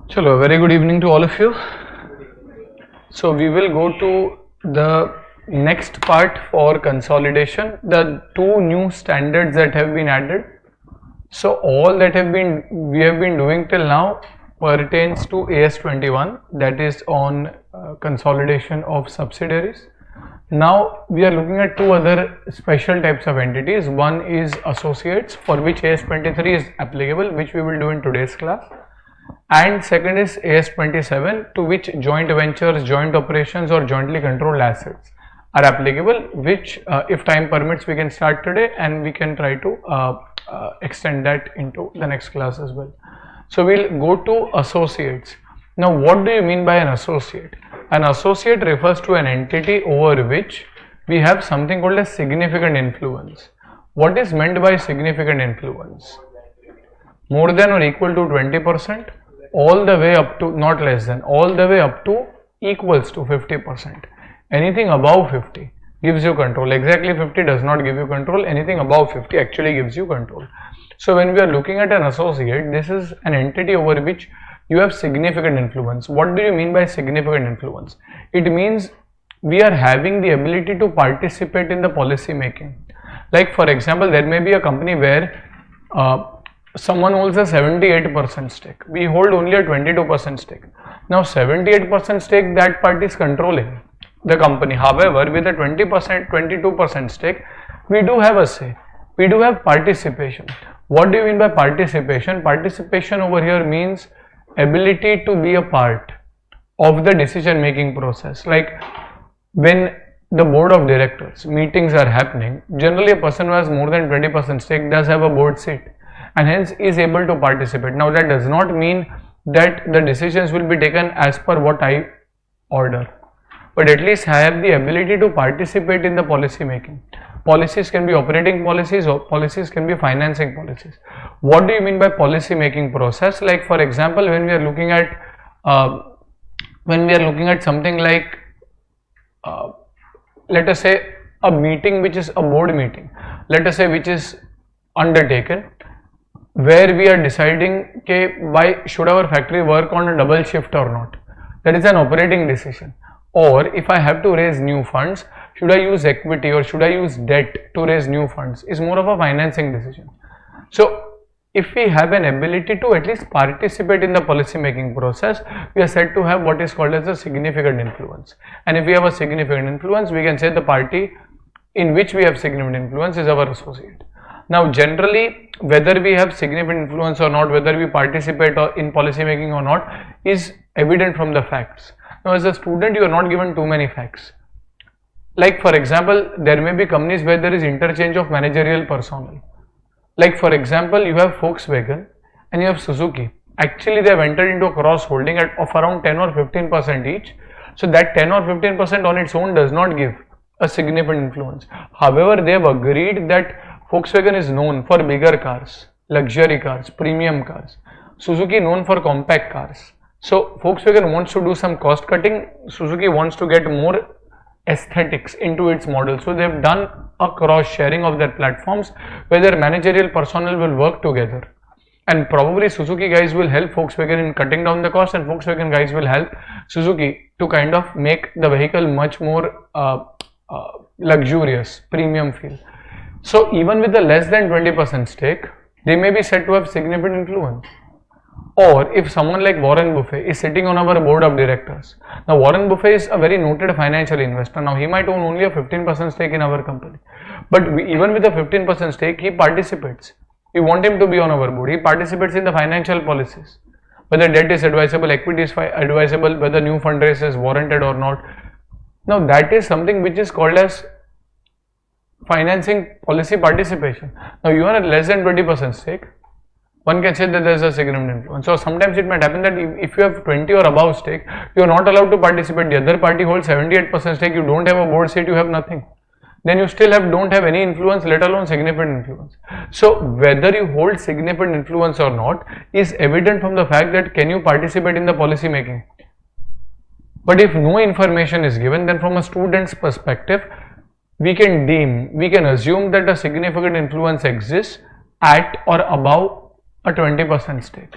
Chalo, very good evening to all of you. So we will go to the next part for consolidation, the two new standards that have been added. So all that we have been doing till now pertains to AS21, that is on consolidation of subsidiaries. Now we are looking at two other special types of entities. One is associates, for which AS23 is applicable, which we will do in today's class. And second is AS27, to which joint ventures, joint operations or jointly controlled assets are applicable, which if time permits we can start today, and we can try to extend that into the next class as well. So we'll go to associates. Now what do you mean by an associate? An associate refers to an entity over which we have something called as significant influence. What is meant by significant influence? More than or equal to 20%, all the way up to, not less than, all the way up to equals to 50%. Anything above 50 gives you control. Exactly 50 does not give you control. Anything above 50 actually gives you control. So when we are looking at an associate, this is an entity over which you have significant influence. What do you mean by significant influence? It means we are having the ability to participate in the policy making. Like for example, there may be a company where someone holds a 78% stake. We hold only a 22% stake. Now 78% stake, that party is controlling the company. However, with a 22% stake, we do have a say. We do have participation. What do you mean by participation? Participation over here means ability to be a part of the decision making process. Like when the board of directors meetings are happening, generally a person who has more than 20% stake does have a board seat and hence is able to participate. Now that does not mean that the decisions will be taken as per what I order, but at least I have the ability to participate in the policy making. Policies can be operating policies, or policies can be financing policies. What do you mean by policy making process? Like for example, when we are looking at something like let us say a meeting which is a board meeting, let us say, which is undertaken, where we are deciding why should our factory work on a double shift or not. That is an operating decision. Or if I have to raise new funds, should I use equity or should I use debt to raise new funds, is more of a financing decision. So if we have an ability to at least participate in the policy making process, we are said to have what is called as a significant influence. And if we have a significant influence, we can say the party in which we have significant influence is our associate. Now generally, whether we have significant influence or not, whether we participate in policy making or not, is evident from the facts. Now as a student, you are not given too many facts. Like for example, there may be companies where there is interchange of managerial personnel. Like for example, you have Volkswagen and you have Suzuki. Actually they have entered into a cross holding of around 10 or 15% each. So that 10 or 15% on its own does not give a significant influence. However, they have agreed that Volkswagen is known for bigger cars, luxury cars, premium cars. Suzuki known for compact cars. So Volkswagen wants to do some cost cutting. Suzuki wants to get more aesthetics into its model. So they have done a cross sharing of their platforms where their managerial personnel will work together. And probably Suzuki guys will help Volkswagen in cutting down the cost, and Volkswagen guys will help Suzuki to kind of make the vehicle much more luxurious, premium feel. So even with a less than 20% stake, they may be said to have significant influence. Or if someone like Warren Buffett is sitting on our board of directors. Now Warren Buffett is a very noted financial investor. Now he might own only a 15% stake in our company. But even with a 15% stake, he participates. We want him to be on our board. He participates in the financial policies. Whether debt is advisable, equity is advisable, whether new fundraise is warranted or not. Now that is something which is called as financing policy participation. Now you are at less than 20% stake, one can say that there is a significant influence. So sometimes it might happen that if you have 20 or above stake, you are not allowed to participate. The other party holds 78% stake, you don't have a board seat, you have nothing. Then you still don't have any influence, let alone significant influence. So whether you hold significant influence or not is evident from the fact that can you participate in the policy making. But if no information is given, then from a student's perspective, we can assume that a significant influence exists at or above a 20% stake.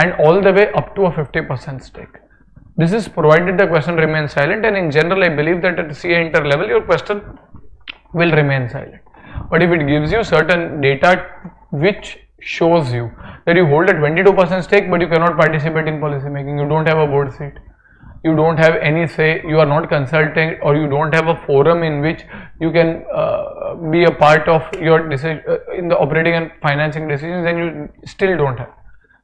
and all the way up to a 50% stake. This is provided the question remains silent, and in general I believe that at CA inter level your question will remain silent. But if it gives you certain data which shows you that you hold a 22% stake but you cannot participate in policy making, you don't have a board seat, you don't have any say, you are not consulting, or you don't have a forum in which you can be a part of your decision in the operating and financing decisions, and you still don't have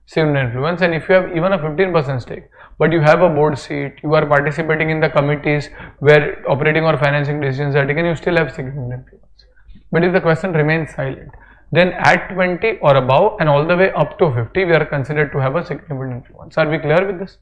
significant influence. And if you have even a 15% stake but you have a board seat, you are participating in the committees where operating or financing decisions are taken, you still have significant influence. But if the question remains silent, then at 20 or above and all the way up to 50 we are considered to have a significant influence. Are we clear with this?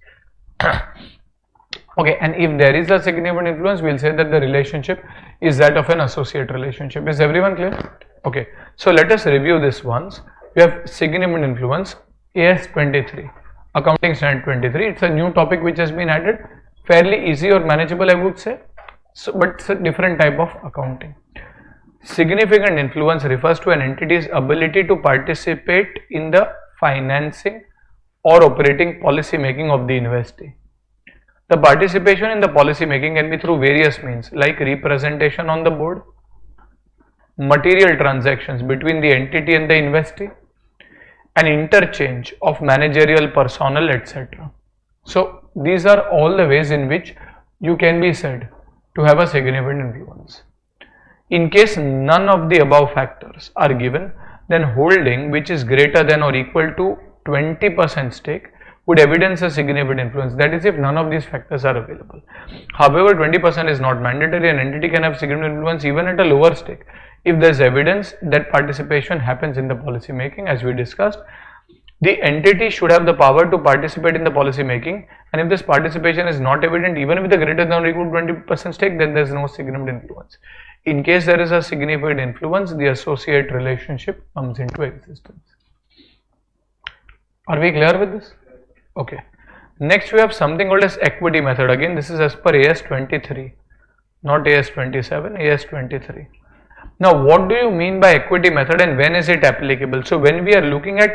Okay, and if there is a significant influence, we will say that the relationship is that of an associate relationship. Is everyone clear? Okay, so let us review this once. We have significant influence, AS 23, accounting standard 23. It's a new topic which has been added, fairly easy or manageable I would say, so, but it's a different type of accounting. Significant influence refers to an entity's ability to participate in the financing or operating policy making of the investee. The participation in the policy making can be through various means like representation on the board, material transactions between the entity and the investee, and interchange of managerial personnel, etc. So these are all the ways in which you can be said to have a significant influence. In case none of the above factors are given, then holding which is greater than or equal to 20% stake would evidence a significant influence, that is if none of these factors are available. However, 20% is not mandatory. An entity can have significant influence even at a lower stake if there is evidence that participation happens in the policy making. As we discussed, the entity should have the power to participate in the policy making, and if this participation is not evident even with a greater than or equal to 20% stake, then there is no significant influence. In case there is a significant influence, the associate relationship comes into existence. Are we clear with this? Okay. Next we have something called as equity method. Again, this is as per AS 23, not AS 27, AS 23. Now, what do you mean by equity method and when is it applicable? So, when we are looking at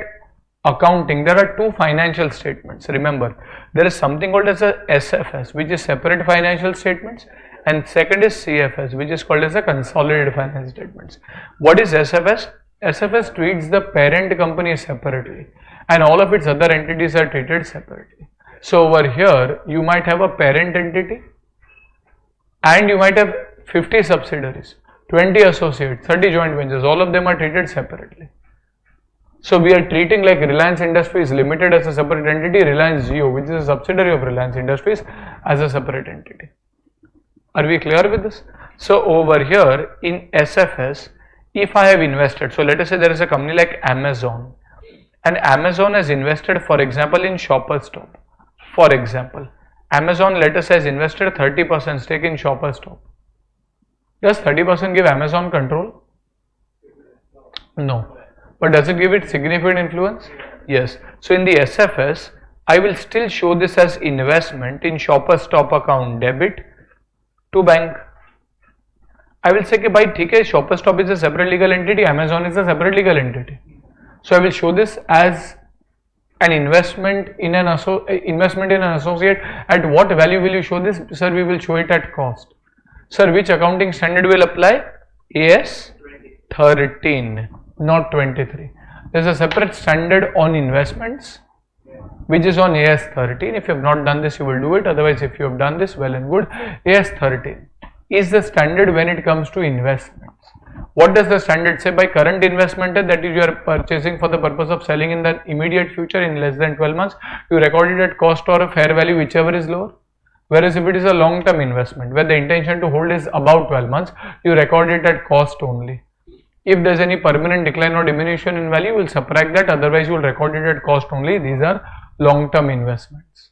accounting, there are two financial statements. Remember, there is something called as a SFS, which is separate financial statements, and second is CFS, which is called as a consolidated financial statements. What is SFS? SFS treats the parent company separately and all of its other entities are treated separately. So over here you might have a parent entity and you might have 50 subsidiaries, 20 associates, 30 joint ventures, all of them are treated separately. So we are treating like Reliance Industries Limited as a separate entity, Reliance Jio, which is a subsidiary of Reliance Industries, as a separate entity. Are we clear with this? So over here in SFS, if I have invested, so let us say there is a company like Amazon, and Amazon has invested, for example, in Shoppers Stop. For example, Amazon, let us say, has invested 30% stake in Shoppers Stop. Does 30% give Amazon control? No. But does it give it significant influence? Yes. So in the SFS, I will still show this as investment in Shoppers Stop account debit to bank. I will say, by theek, Shoppers Stop is a separate legal entity, Amazon is a separate legal entity. So I will show this as an investment in an associate. At what value will you show this? Sir, we will show it at cost. Sir, which accounting standard will apply? AS 13, not 23. There is a separate standard on investments which is on AS 13. If you have not done this, you will do it. Otherwise, if you have done this, well and good. AS 13 is the standard when it comes to investments. What does the standard say? By current investment, that is, you are purchasing for the purpose of selling in the immediate future in less than 12 months, you record it at cost or a fair value, whichever is lower. Whereas if it is a long term investment where the intention to hold is about 12 months, you record it at cost only. If there is any permanent decline or diminution in value, you will subtract that, otherwise you will record it at cost only. These are long term investments.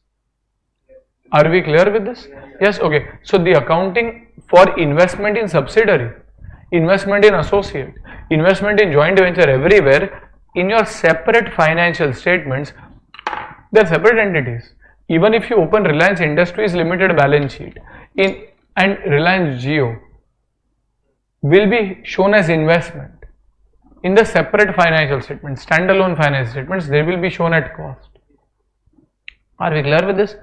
Are we clear with this? Yes, okay. So the accounting for investment in subsidiary, investment in associate, investment in joint venture, everywhere in your separate financial statements, they are separate entities. Even if you open Reliance Industries Limited balance sheet and Reliance Jio will be shown as investment in the separate financial statements, standalone financial statements, they will be shown at cost. Are we clear with this?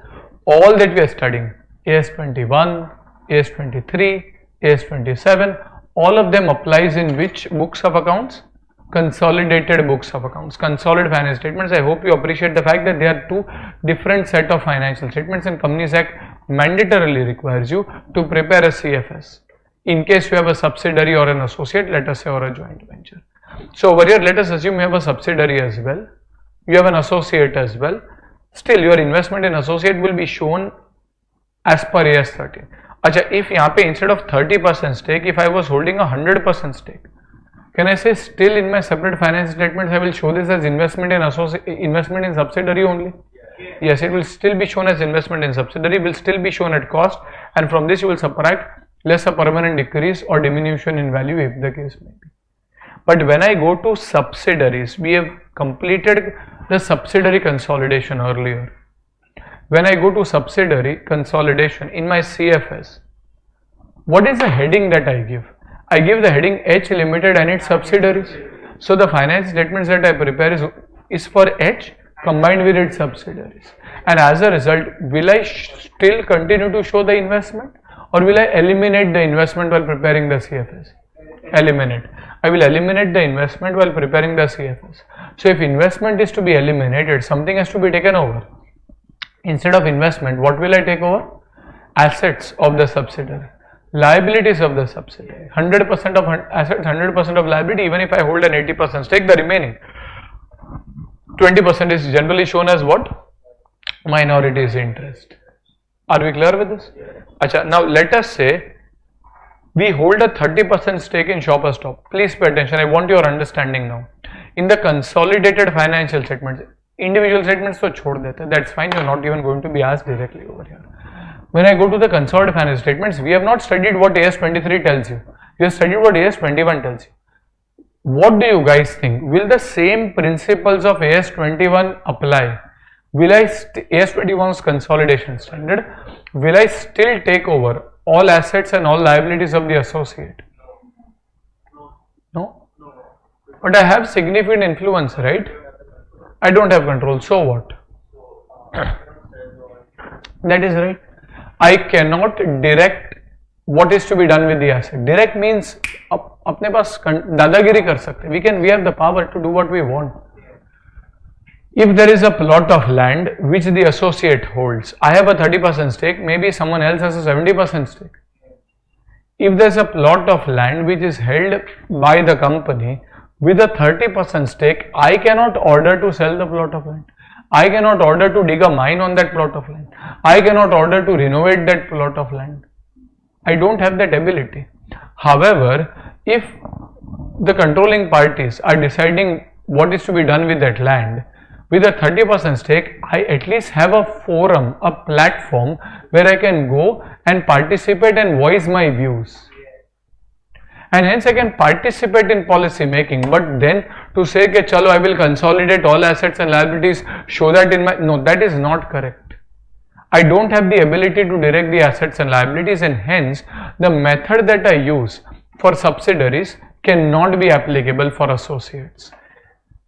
All that we are studying, AS21, AS23, AS27, all of them applies in which books of accounts? Consolidated books of accounts, consolidated financial statements. I hope you appreciate the fact that there are two different set of financial statements, and Companies Act mandatorily requires you to prepare a CFS in case you have a subsidiary or an associate, let us say, or a joint venture. So over here, let us assume you have a subsidiary as well, you have an associate as well. Still, your investment in associate will be shown as per AS13. Acha, if यहाँ पे instead of 30% stake, if I was holding a 100% stake, can I say still in my separate finance statements I will show this as investment in subsidiary only? Yes, it will still be shown as investment in subsidiary, will still be shown at cost, and from this you will subtract less a permanent decrease or diminution in value if the case may be. But when I go to subsidiaries, we have completed the subsidiary consolidation earlier. When I go to subsidiary consolidation in my CFS, what is the heading that I give? I give the heading H Limited and its subsidiaries. So the finance statements that I prepare is for H combined with its subsidiaries. And as a result, will I still continue to show the investment, or will I eliminate the investment while preparing the CFS? Eliminate. I will eliminate the investment while preparing the CFS. So if investment is to be eliminated, something has to be taken over. Instead of investment, what will I take over? Assets of the subsidiary, liabilities of the subsidiary, 100% of assets, 100% of liability. Even if I hold an 80% stake, the remaining 20% is generally shown as what? Minorities interest. Are we clear with this? Acha, now let us say we hold a 30% stake in Shoppers Stop. Please pay attention, I want your understanding now. In the consolidated financial statements, individual statements so chhod dete, that's fine, you are not even going to be asked directly over here. When I go to the consolidated financial statements, we have not studied what AS23 tells you, we have studied what AS21 tells you. What do you guys think? Will the same principles of AS21 apply? Will AS21's consolidation standard, will I still take over all assets and all liabilities of the associate? No? But I have significant influence, right? I don't have control, so what? That is right. I cannot direct what is to be done with the asset. Direct means अपने पास दादागिरी कर सकते. We have the power to do what we want. If there is a plot of land which the associate holds, I have a 30% stake, maybe someone else has a 70% stake. If there is a plot of land which is held by the company with a 30% stake, I cannot order to sell the plot of land. I cannot order to dig a mine on that plot of land. I cannot order to renovate that plot of land. I don't have that ability. However, if the controlling parties are deciding what is to be done with that land, with a 30% stake, I at least have a forum, a platform where I can go and participate and voice my views. And hence I can participate in policy making, but then to say that chalo I will consolidate all assets and liabilities, show that in my, no, that is not correct. I don't have the ability to direct the assets and liabilities, and hence the method that I use for subsidiaries cannot be applicable for associates.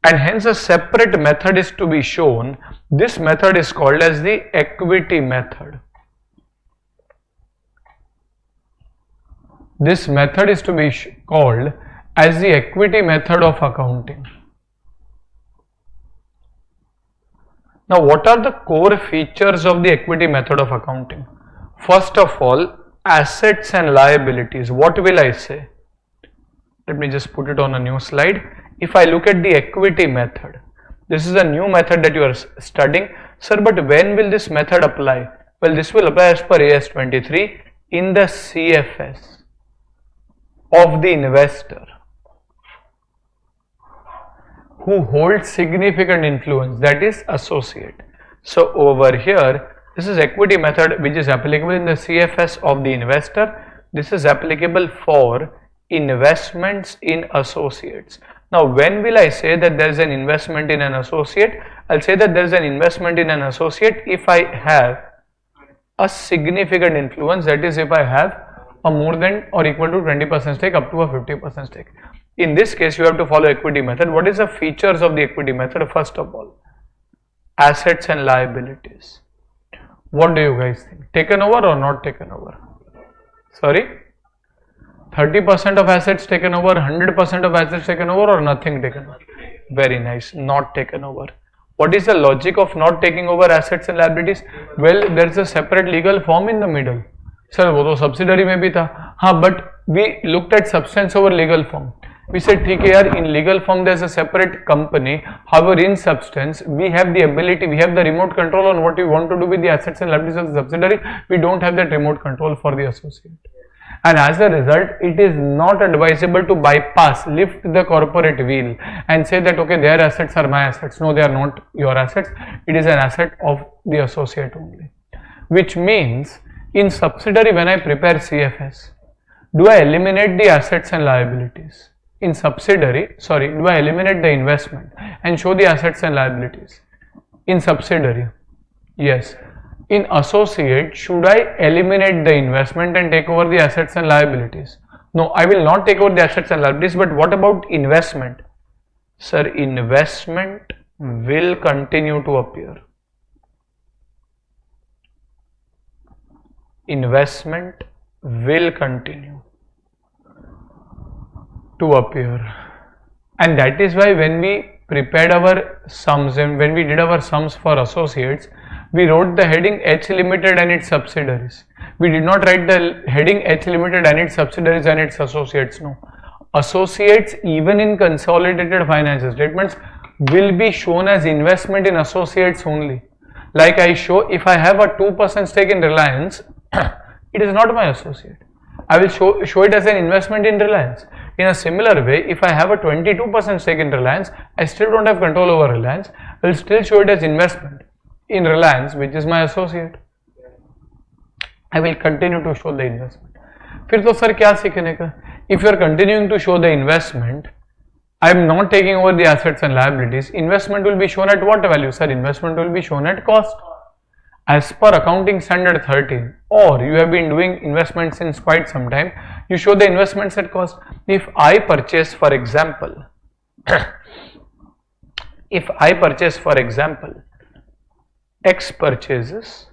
And hence a separate method is to be shown. This method is called as the equity method. This method is to be called as the equity method of accounting. Now, what are the core features of the equity method of accounting? First of all, assets and liabilities. What will I say? Let me just put it on a new slide. If I look at the equity method, this is a new method that you are studying. Sir, but when will this method apply? Well, this will apply as per AS23 in the CFS of the investor who holds significant influence, that is associate. So over here, this is equity method which is applicable in the CFS of the investor. This is applicable for investments in associates. Now, when will I say that there is an investment in an associate? I'll say that there is an investment in an associate if I have a significant influence, that is if I have a more than or equal to 20% stake up to a 50% stake. In this case, you have to follow equity method. What is the features of the equity method? First of all, assets and liabilities. What do you guys think? Taken over or not taken over? Sorry? 30% of assets taken over, 100% of assets taken over, or nothing taken over? Very nice, not taken over. What is the logic of not taking over assets and liabilities? Well, there is a separate legal form in the middle. Sir, वो तो subsidiary में भी था. हाँ, but we looked at substance over legal form. We said, ठीक है यार, in legal form there is a separate company. However, in substance, we have the ability, we have the remote control on what we want to do with the assets and liabilities of the subsidiary. We don't have that remote control for the associate. And as a result, it is not advisable to bypass, lift the corporate wheel and say that, okay, their assets are my assets. No, they are not your assets. It is an asset of the associate only. Which means, in subsidiary, when I prepare CFS, do I eliminate the assets and liabilities? In subsidiary, sorry, do I eliminate the investment and show the assets and liabilities? In subsidiary, yes. In associate, should I eliminate the investment and take over the assets and liabilities? No, I will not take over the assets and liabilities, but what about investment? Sir, investment will continue to appear. Investment will continue to appear. And that is why when we prepared our sums and when we did our sums for associates, we wrote the heading H Limited and its subsidiaries. We did not write the heading H Limited and its subsidiaries and its associates. No. Associates, even in consolidated financial statements, will be shown as investment in associates only. Like I show, if I have a 2% stake in Reliance, it is not my associate. I will show it as an investment in Reliance. In a similar way, if I have a 22% stake in Reliance, I still don't have control over Reliance. I will still show it as investment in Reliance, which is my associate. I will continue to show the investment. फिर तो sir क्या सीखने का? If you are continuing to show the investment, I am not taking over the assets and liabilities. Investment will be shown at what value? Sir, investment will be shown at cost. As per accounting standard 13, or you have been doing investments since quite some time, you show the investments at cost. If I purchase, for example, X purchases,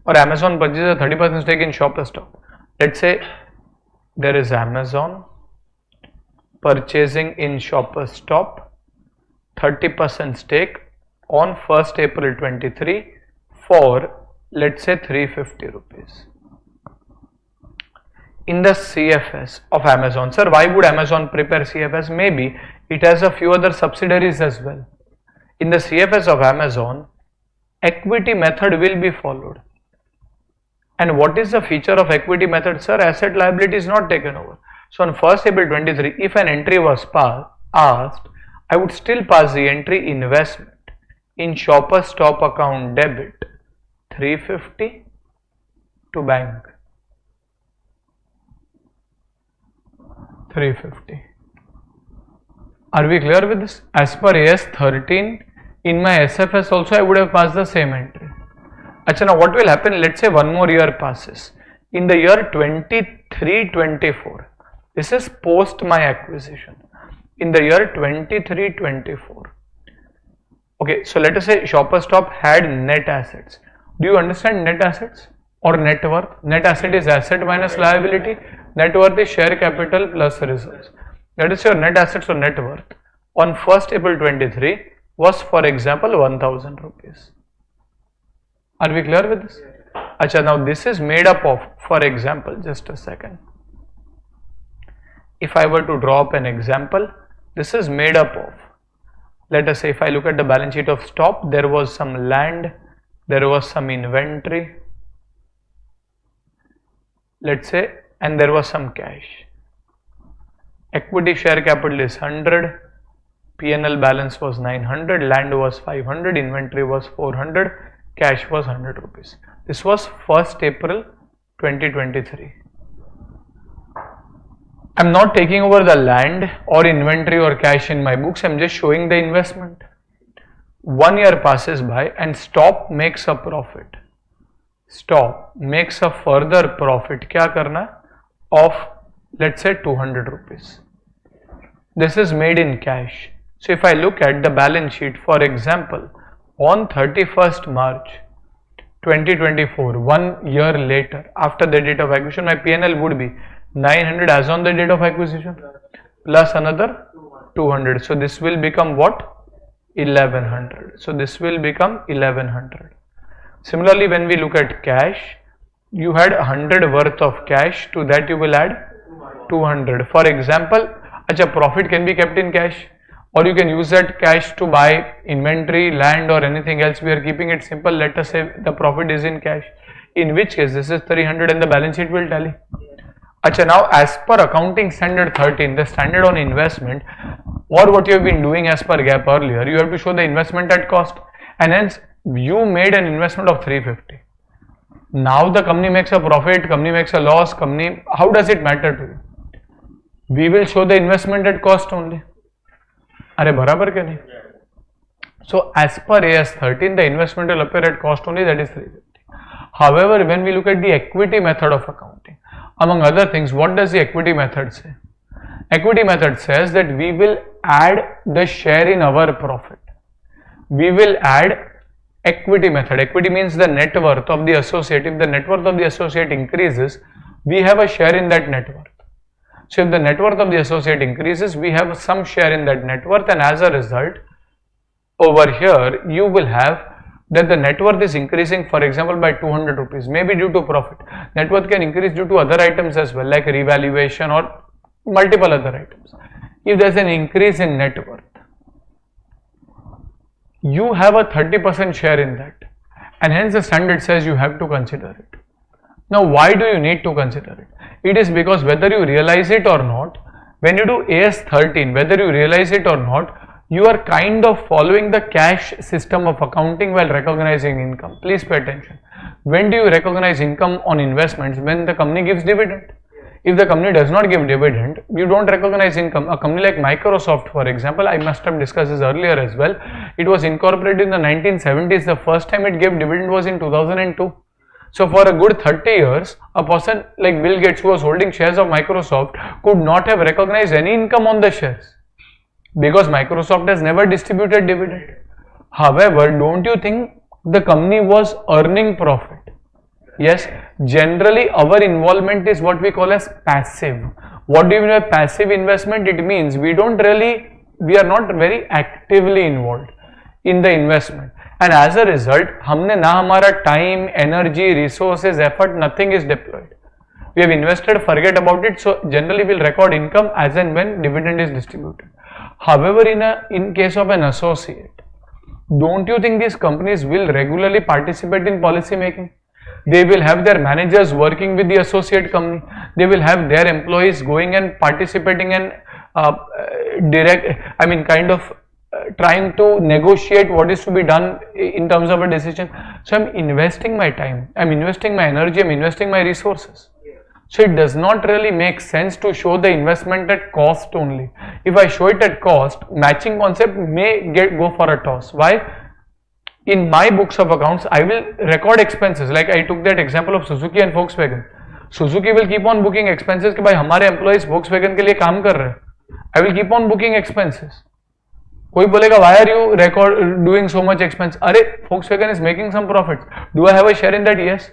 or Amazon purchases a 30% stake in Shoppers Stop. Let's say there is Amazon purchasing in Shoppers Stop 30% stake on 1st April 23 for, let's say, 350 rupees. In the CFS of Amazon, sir, why would Amazon prepare CFS? Maybe it has a few other subsidiaries as well. In the CFS of Amazon, equity method will be followed. And what is the feature of equity method? Sir, asset liability is not taken over. So on 1st April 23, if an entry was asked, I would still pass the entry investment in Shoppers Stop account debit 350 to bank. 350. Are we clear with this? As per AS 13, in my SFS also I would have passed the same entry. Achha, now what will happen? Let's say one more year passes. In the year 23-24, this is post my acquisition. In the year 23-24, okay, so let us say Shoppers Stop had net assets. Do you understand net assets or net worth? Net asset is asset minus liability. Net worth is share capital plus reserves. That is your net assets or net worth. On 1st April 23 was, for example, 1000 rupees. Are we clear with this? Achha, now this is made up of, for example, just a second. If I were to draw up an example, this is made up of, let us say if I look at the balance sheet of Stop, there was some land, there was some inventory, let's say, and there was some cash. Equity share capital is 100, P&L balance was 900, land was 500, inventory was 400, cash was 100 rupees. This was 1st April 2023. I am not taking over the land or inventory or cash in my books, I am just showing the investment. 1 year passes by and Stop makes a profit. Stop makes a further profit. Kya karna? Of, let's say, 200 rupees. This is made in cash. So if I look at the balance sheet, for example, on 31st March 2024, 1 year later, after the date of acquisition, my PNL would be 900 as on the date of acquisition plus another 200. So this will become what? 1100. So this will become 1100. Similarly, when we look at cash, you had 100 worth of cash, to that you will add 200. For example, profit can be kept in cash, or you can use that cash to buy inventory, land or anything else. We are keeping it simple. Let us say the profit is in cash, in which case this is 300 and the balance sheet will tally. Now as per accounting standard 13, the standard on investment, or what you have been doing as per GAAP earlier, you have to show the investment at cost, and hence you made an investment of 350. Now the company makes a profit, company makes a loss, how does it matter to you? We will show the investment at cost only. Are barabar ke nahi? So as per AS 13, the investment will appear at cost only, that is 350. However, when we look at the equity method of accounting, among other things, what does the equity method say? Equity method says that we will add the share in our profit. We will add equity method. Equity means the net worth of the associate. If the net worth of the associate increases, we have a share in that net worth. So if the net worth of the associate increases, we have some share in that net worth, and as a result, over here you will have that the net worth is increasing, for example, by 200 rupees, maybe due to profit. Net worth can increase due to other items as well, like revaluation or multiple other items. If there is an increase in net worth, you have a 30% share in that, and hence the standard says you have to consider it. Now why do you need to consider it? It is because whether you realize it or not, when you do AS 13, whether you realize it or not, you are kind of following the cash system of accounting while recognizing income. Please pay attention. When do you recognize income on investments? When the company gives dividend. If the company does not give dividend, you don't recognize income. A company like Microsoft, for example, I must have discussed this earlier as well. It was incorporated in the 1970s. The first time it gave dividend was in 2002. So for a good 30 years, a person like Bill Gates, who was holding shares of Microsoft, could not have recognized any income on the shares, because Microsoft has never distributed dividend. However, don't you think the company was earning profit? Yes, generally our involvement is what we call as passive. What do you mean by passive investment? It means we are not very actively involved in the investment, and as a result, हमने ना हमारा time, energy, resources, effort, nothing is deployed. We have invested, forget about it. So generally we'll record income as and when dividend is distributed. However, in case of an associate, don't you think these companies will regularly participate in policy making? They will have their managers working with the associate company. They will have their employees going and participating and trying to negotiate what is to be done in terms of a decision. So I'm investing my time, I'm investing my energy, I'm investing my resources. So it does not really make sense to show the investment at cost only. If I show it at cost, matching concept may go for a toss. Why? In my books of accounts, I will record expenses. Like I took that example of Suzuki and Volkswagen. Suzuki will keep on booking expenses कि भाई हमारे employees Volkswagen के लिए काम कर रहे हैं. I will keep on booking expenses. कोई बोलेगा why are you doing so much expense? अरे Volkswagen is making some profits. Do I have a share in that? Yes.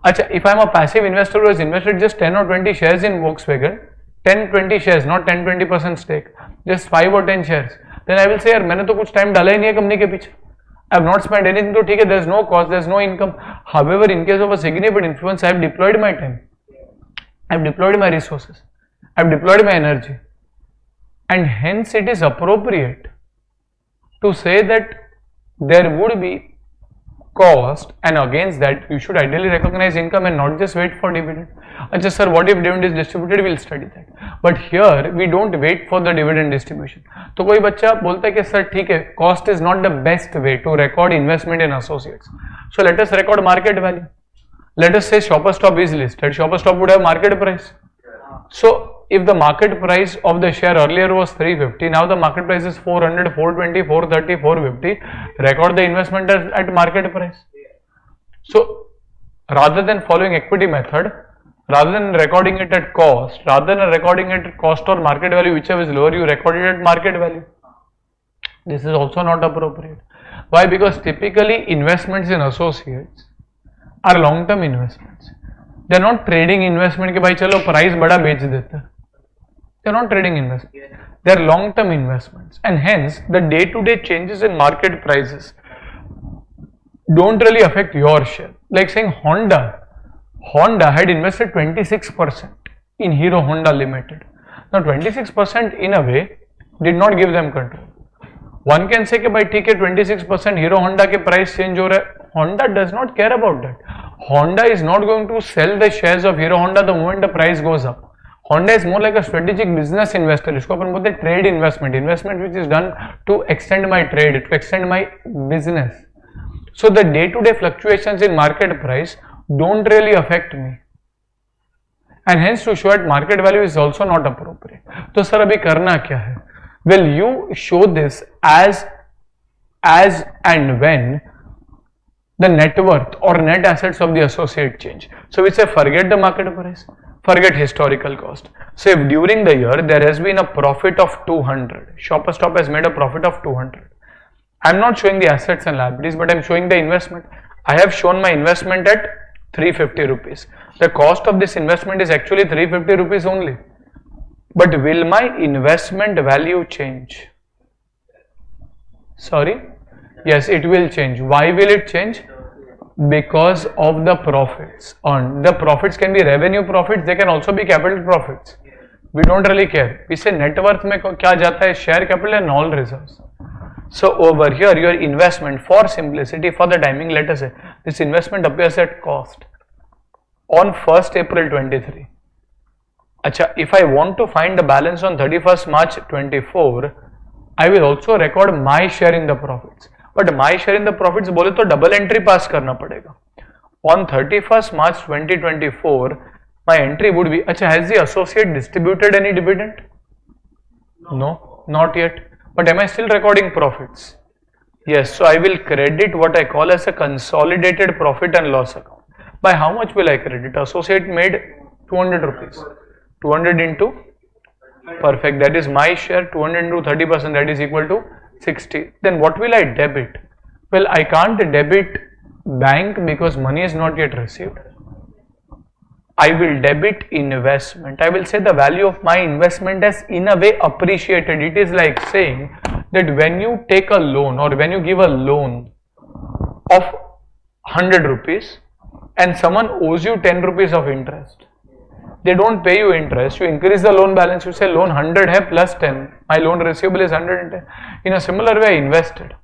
अच्छा, if I am a passive investor who has invested just 10 or 20 shares in Volkswagen, 10-20 shares, not 10-20% stake, just 5 or 10 shares, then I will say यार मैंने तो कुछ time डाला ही नहीं है company के पीछे. I have not spent anything, तो ठीक है, there is no cost, there is no income. However, in case of a significant influence, I have deployed my time, I have deployed my resources, I have deployed my energy, and hence it is appropriate to say that there would be cost, and against that you should ideally recognize income and not just wait for dividend. Achha sir, what if dividend is distributed? We will study that. But here we don't wait for the dividend distribution. तो कोई बच्चा बोलता है कि sir ठीक है, cost is not the best way to record investment in associates. So let us record market value. Let us say Shoppers Stop is listed. Shoppers Stop would have market price. So if the market price of the share earlier was 350, now the market price is 400, 420, 430, 450, record the investment at market price. So rather than following equity method, rather than recording it at cost, rather than recording it at cost or market value, whichever is lower, you record it at market value. This is also not appropriate. Why? Because typically investments in associates are long-term investments. They are not trading investment कि भाई चलो price बड़ा बेच देते. They are not trading investments. They are long-term investments, and hence the day-to-day changes in market prices don't really affect your share. Like saying Honda had invested 26% in Hero Honda Limited. Now 26% in a way did not give them control. One can say कि भाई ठीक है 26% Hero Honda के price change हो रहा है. Honda does not care about that. Honda is not going to sell the shares of Hero Honda the moment the price goes up. Honda is more like a strategic business investor. इसको अपन बोलते हैं trade investment which is done to extend my trade, to extend my business. So the day-to-day fluctuations in market price don't really affect me, and hence to show at market value is also not appropriate. तो sir अभी करना क्या है? Well, you show this as and when the net worth or net assets of the associate change. So we say forget the market price, forget historical cost. So if during the year there has been a profit of 200, Shopper Stop has made a profit of 200. I am not showing the assets and liabilities, but I am showing the investment. I have shown my investment at 350 rupees. The cost of this investment is actually 350 rupees only. But will my investment value change? Sorry? Yes, it will change. Why will it change? Because of the profits earned. The profits can be revenue profits, they can also be capital profits. We don't really care. We say net worth में क्या जाता है? Share capital and all reserves. So over here your investment, for simplicity, for the timing, let us say this investment appears at cost on 1st April 23. Acha, if I want to find the balance on 31st March 24, I will also record my share in the profits. But my share in the profits बोले तो double entry pass करना पड़ेगा. On 31st March 2024, my entry would be, acha, has the associate distributed any dividend? No, not yet. But am I still recording profits? Yes, so I will credit what I call as a consolidated profit and loss account. By how much will I credit? Associate made 200 rupees. 200 into, perfect, that is my share, 200 into 30%, that is equal to 60. Then what will I debit? Well, I can't debit bank because money is not yet received. I will debit investment. I will say the value of my investment has in a way appreciated. It is like saying that when you take a loan or when you give a loan of 100 rupees and someone owes you 10 rupees of interest, they don't pay you interest, you increase the loan balance, you say loan 100 hai plus 10, my loan receivable is 110. In a similar way I invested.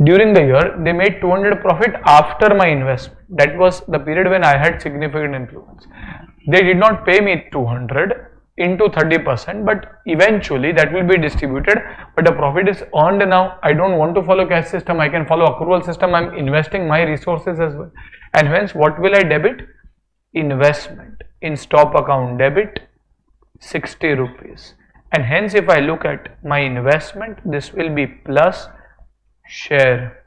During the year they made 200 profit after my investment. That was the period when I had significant influence. They did not pay me 200 into 30%, but eventually that will be distributed, but the profit is earned now. I don't want to follow cash system, I can follow accrual system. I am investing my resources as well, and hence what will I debit? Investment. In stop account debit 60 rupees, and hence if I look at my investment, this will be plus share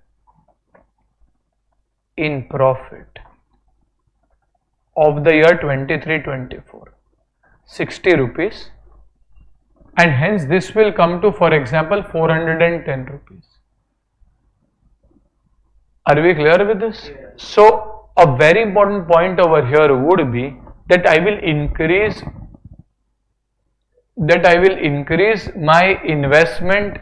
in profit of the year 23-24, 60 rupees, and hence this will come to, for example, 410 rupees. Are we clear with this? So a very important point over here would be that I will increase my investment.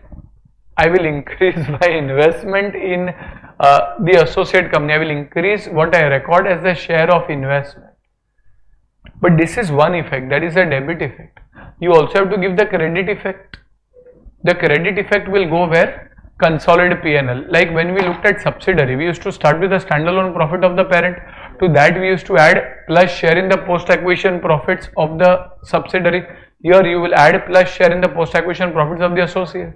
I will increase my investment in the associate company. I will increase what I record as the share of investment. But this is one effect, that is a debit effect. You also have to give the credit effect. The credit effect will go where? Consolidated P&L. Like when we looked at subsidiary, we used to start with the standalone profit of the parent. To that we used to add plus share in the post-acquisition profits of the subsidiary. Here you will add plus share in the post-acquisition profits of the associate.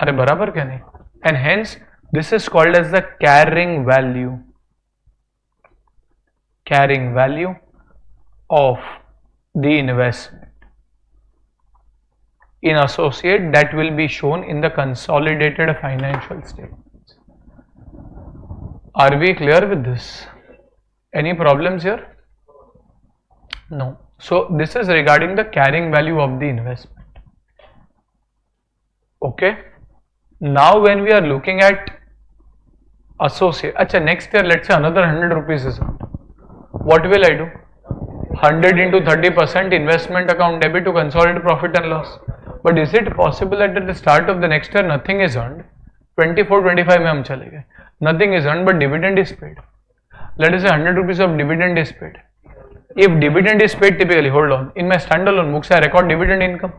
अरे बराबर क्या नहीं? And hence this is called as the carrying value. Carrying value of the investment in associate, that will be shown in the consolidated financial statements. Are we clear with this? Any problems here? No. So this is regarding the carrying value of the investment. Okay. Now when we are looking at associate, acha, next year let's say another 100 rupees is earned. What will I do? 100 into 30% investment account debit to consolidate profit and loss. But is it possible that at the start of the next year nothing is earned? 24-25 में हम चले गए. Nothing is earned but dividend is paid. Let us say 100 rupees of dividend is paid. If dividend is paid, typically, hold on, in my standalone books I record dividend income.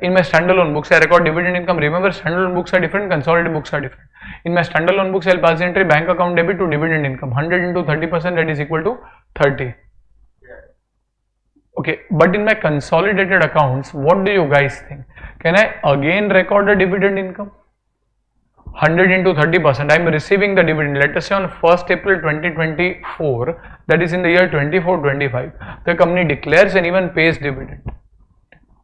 In my standalone books I record dividend income. Remember, standalone books are different, consolidated books are different. In my standalone books I will pass the entry bank account debit to dividend income. 100 into 30%, that is equal to 30. Okay, but in my consolidated accounts, what do you guys think? Can I again record a dividend income? 100 into 30%, I am receiving the dividend. Let us say on 1st April 2024, that is in the year 24-25, the company declares and even pays dividend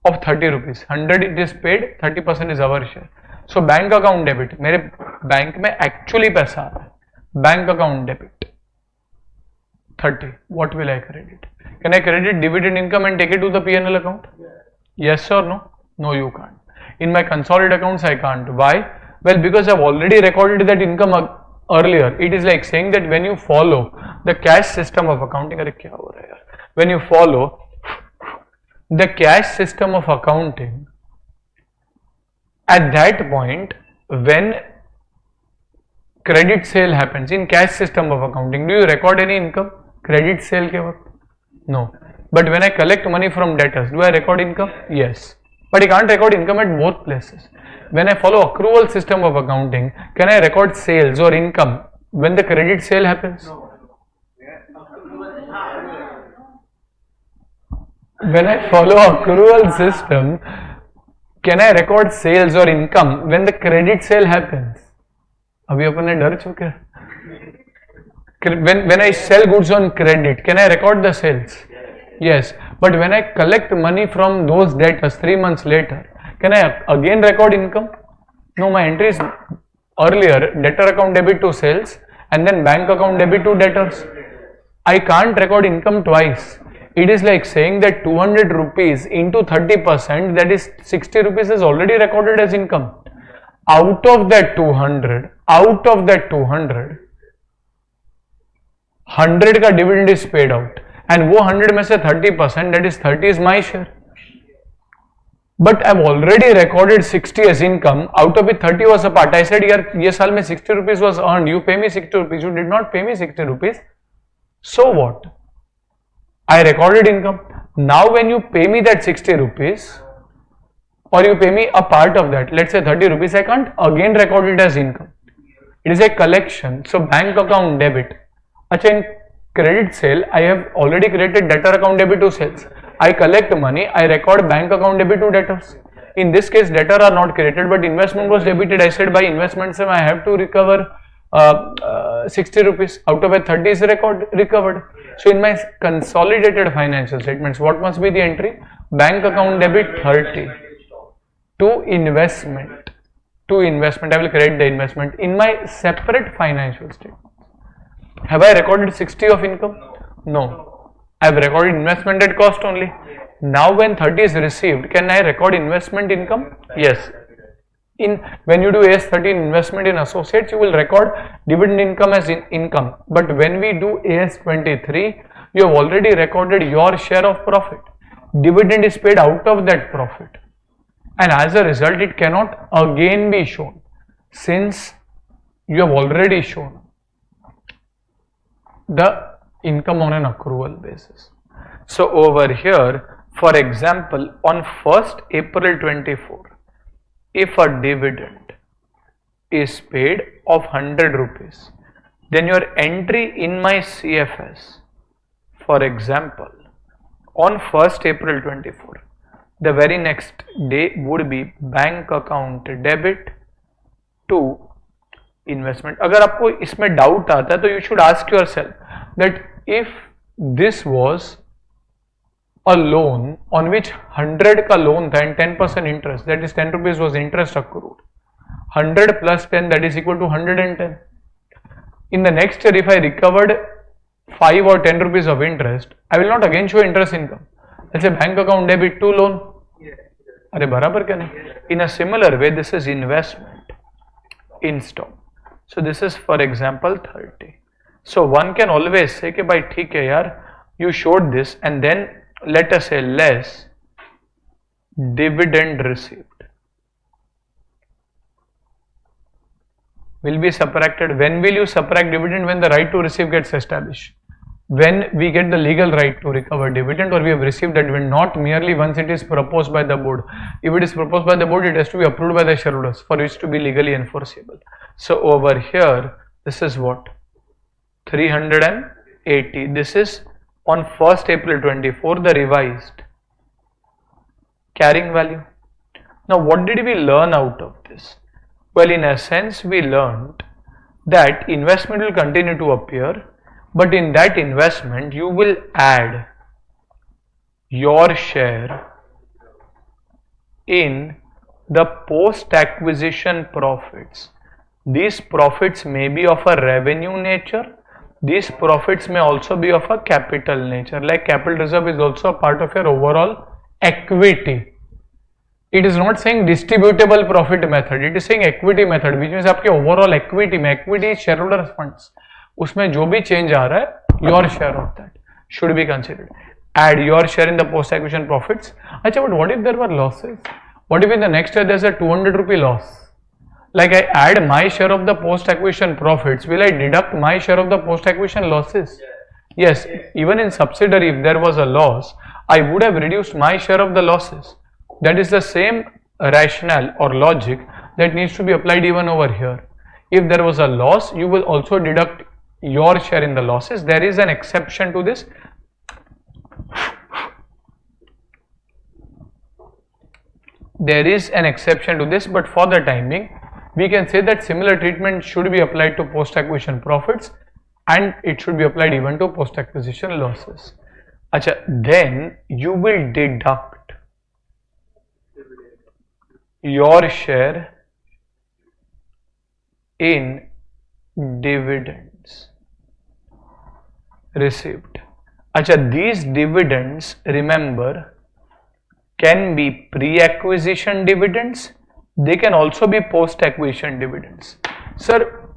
of 30 rupees. 100 it is paid, 30% is our share. So bank account debit, मेरे bank में actually पैसा आ रहा है. Bank account debit 30. What will I credit? Can I credit dividend income and take it to the P&L account? Yes or no? No, you can't. In my consolidated accounts I can't. Why? Well, because I've already recorded that income earlier. It is like saying that when you follow the cash system of accounting, when you follow the cash system of accounting, at that point when credit sale happens in cash system of accounting, do you record any income? Credit sale ke waqt? No. But when I collect money from debtors, do I record income? Yes. But I can't record income at both places. When I follow accrual system of accounting, can I record sales or income when the credit sale happens? No. When I follow accrual system, can I record sales or income when the credit sale happens? अभी अपन ने डर चुके हैं. When I sell goods on credit, can I record the sales? Yes. But when I collect money from those debtors 3 months later, can I again record income? No, my entry is earlier debtor account debit to sales and then bank account debit to debtors. I can't record income twice. It is like saying that 200 rupees into 30%, that is 60 rupees is already recorded as income. Out of that 200, 100 का dividend is paid out. And वो 100 में से 30%, that is 30 is my share. But I've already recorded 60 as income. Out of it 30 was a part. I said, यार ये साल में 60 rupees was earned. You pay me 60 rupees. You did not pay me 60 rupees. So what? I recorded income. Now when you pay me that 60 rupees or you pay me a part of that, let's say 30 rupees, I can't again record it as income. It is a collection. So bank account debit. Achha, in credit sale, I have already created debtor account debit to sales. I collect money, I record bank account debit to debtors. In this case, debtor are not created, but investment was debited. I said by investment sum I have to recover 60 rupees. Out of it 30 is recovered. So in my consolidated financial statements, what must be the entry? Bank account debit 30 to investment. I will credit the investment. In my separate financial statement, have I recorded 60 of income? No. I have recorded investment at cost only. Now when 30 is received, can I record investment income? Yes. When you do AS13 investment in associates, you will record dividend income as income. But when we do AS23, you have already recorded your share of profit. Dividend is paid out of that profit. And as a result, it cannot again be shown since you have already shown the income on an accrual basis. So over here, for example, on 1st April 24, if a dividend is paid of 100 rupees, then your entry in my CFS, for example, on 1st April 24, the very next day would be bank account debit to investment. अगर आपको इसमें doubt आता है तो you should ask yourself that if this was a loan on which 100 का loan था and 10% interest, that is 10 rupees was interest accrued, 100 plus 10, that is equal to 110. In the next year, if I recovered 5 or 10 rupees of interest, I will not again show interest income. Let's say bank account debit to loan. अरे बराबर क्या नहीं? In a similar way, this is investment. in stock. So this is for example 30. So one can always say कि भाई ठीक है यार, you showed this, and then let us say less dividend received will be subtracted. When will you subtract dividend? When the right to receive gets established. When we get the legal right to recover dividend, or we have received the dividend, not merely once it is proposed by the board. If it is proposed by the board, it has to be approved by the shareholders for it to be legally enforceable. So over here, this is what? 380. This is on 1st April 24, the revised carrying value. Now what did we learn out of this? Well, in essence, we learned that investment will continue to appear, but in that investment you will add your share in the post-acquisition profits. These profits may be of a revenue nature. These profits may also be of a capital nature. Like capital reserve is also a part of your overall equity. It is not saying distributable profit method, it is saying equity method, which means आपके overall equity में, equity is shareholders funds, उसमें जो भी change आ रहा है, your share of that should be considered. Add your share in the post acquisition profits. अच्छा, but what if there were losses? What if in the next year there's a 200 rupee loss? Like I add my share of the post acquisition profits, will I deduct my share of the post acquisition losses? Yes, even in subsidiary, if there was a loss, I would have reduced my share of the losses. That is the same rationale or logic that needs to be applied even over here. If there was a loss, you will also deduct your share in the losses. There is an exception to this. There is an exception to this, but for the time being, we can say that similar treatment should be applied to post-acquisition profits, and it should be applied even to post-acquisition losses. Achha, then you will deduct your share in dividends received. Achha, these dividends, remember, can be pre-acquisition dividends. They can also be post-acquisition dividends. Sir,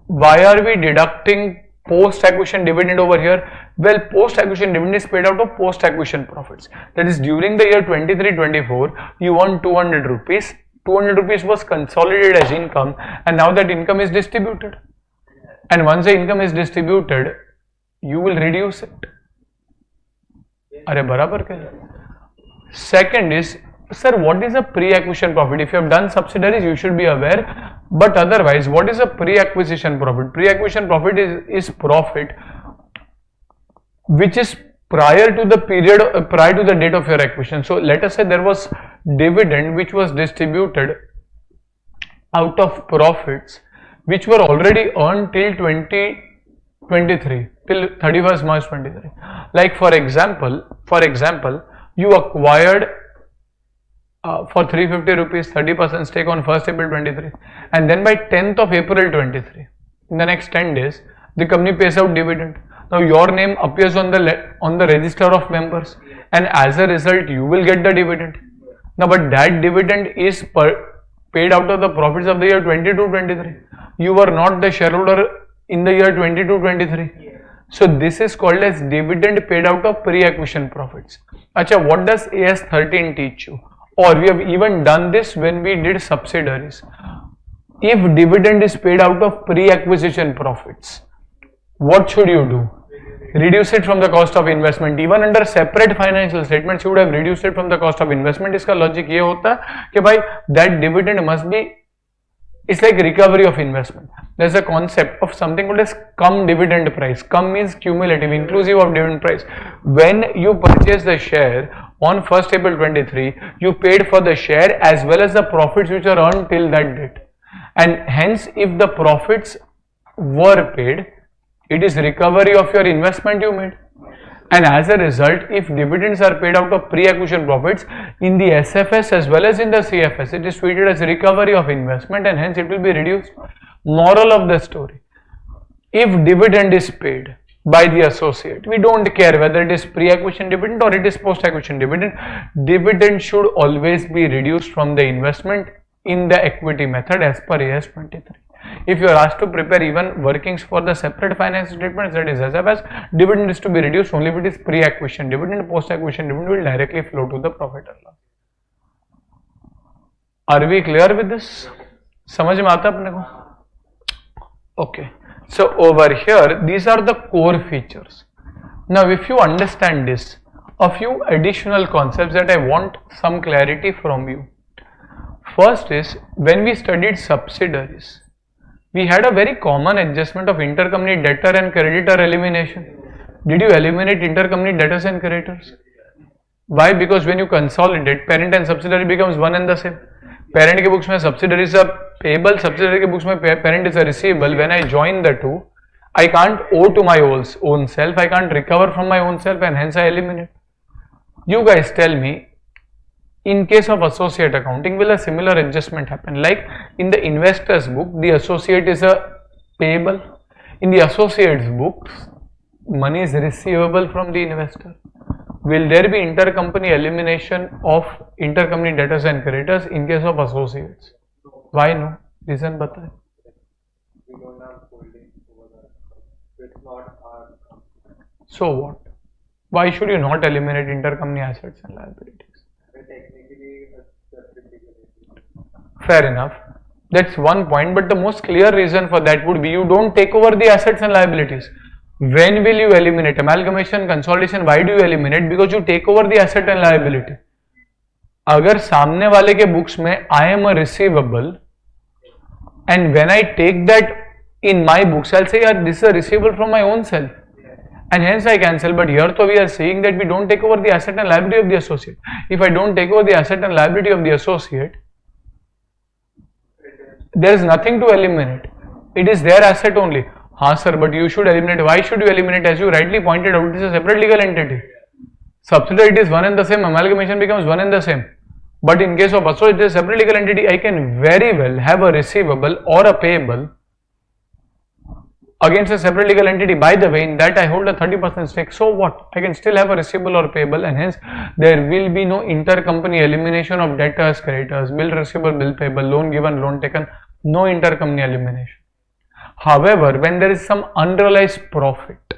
why are we deducting post-acquisition dividend over here? Well, post-acquisition dividend is paid out of post-acquisition profits. That is, during the year 23-24, you earned 200 rupees. 200 rupees was consolidated as income, and now that income is distributed. And once the income is distributed, you will reduce it. Are barabar kya? Second is, sir, what is a pre-acquisition profit? If you have done subsidiaries, you should be aware. But otherwise, what is a pre-acquisition profit? Pre-acquisition profit is profit which is prior to the period, prior to the date of your acquisition. So let us say there was dividend which was distributed out of profits which were already earned till 2023, till 31st March 23. Like for example, you acquired for 350 rupees 30% stake on 1st April 23, and then by 10th of April 23, in the next 10 days, the company pays out dividend. Now your name appears on the register of members, and as a result you will get the dividend. Now but that dividend is paid out of the profits of the year 22-23. You were not the shareholder in the year 22-23. So this is called as dividend paid out of pre-acquisition profits. Acha, what does AS 13 teach you? Or we have even done this when we did subsidiaries. If dividend is paid out of pre-acquisition profits, what should you do? Reduce it from the cost of investment. Even under separate financial statements, you would have reduced it from the cost of investment. इसका logic ये होता है कि भाई that dividend must be, it's like recovery of investment. There's a concept of something called as cum dividend price. Cum means cumulative, inclusive of dividend price. When you purchase the share on 1st April 23, you paid for the share as well as the profits which are earned till that date. And hence, if the profits were paid, it is recovery of your investment you made. And as a result, if dividends are paid out of pre-acquisition profits, in the SFS as well as in the CFS, it is treated as recovery of investment, and hence it will be reduced. Moral of the story: if dividend is paid by the associate, we don't care whether it is pre-acquisition dividend or it is post-acquisition dividend, dividend should always be reduced from the investment in the equity method as per AS 23. If you are asked to prepare even workings for the separate financial statements, that is as well as dividend is to be reduced only if it is pre-acquisition dividend. Post-acquisition dividend will directly flow to the profit and loss. Are we clear with this? समझ में आता अपने को? Okay. So over here, these are the core features. Now, if you understand this, a few additional concepts that I want some clarity from you. First is, when we studied subsidiaries, we had a very common adjustment of intercompany debtor and creditor elimination. Did you eliminate intercompany debtors and creditors? Why? Because when you consolidate, parent and subsidiary becomes one and the same. Parent के books में subsidiary is a payable, subsidiary के books में parent is a receivable. When I join the two, I can't owe to my own self, I can't recover from my own self, and hence I eliminate. You guys tell me, in case of associate accounting, will a similar adjustment happen? Like in the investor's book, the associate is a payable. In the associate's books, money is receivable from the investor. Will there be intercompany elimination of intercompany debtors and creditors in case of associates? Why no? Reason बताए. We don't have holding over that. It's not our company. So what? Why should you not eliminate intercompany assets and liabilities? Technically, separate legal entity. Fair enough. That's one point, but the most clear reason for that would be you don't take over the assets and liabilities. When will you eliminate? Amalgamation, consolidation, why do you eliminate? Because you take over the asset and liability. अगर सामने वाले के books में I am a receivable and when I take that in my books, I'll say, yeah, this is a receivable from my own self. And hence I cancel. But here though we are saying that we don't take over the asset and liability of the associate. If I don't take over the asset and liability of the associate, there is nothing to eliminate. It is their asset only. हाँ sir, but you should eliminate. Why should you eliminate? As you rightly pointed out, it is a separate legal entity. Subsidiary it is one and the same. Amalgamation becomes one and the same. But in case of associate, it is a separate legal entity. I can very well have a receivable or a payable against a separate legal entity. By the way, in that I hold a 30% stake. So what? I can still have a receivable or payable, and hence there will be no intercompany elimination of debtors, creditors, bill receivable, bill payable, loan given, loan taken. No intercompany elimination. However, when there is some unrealized profit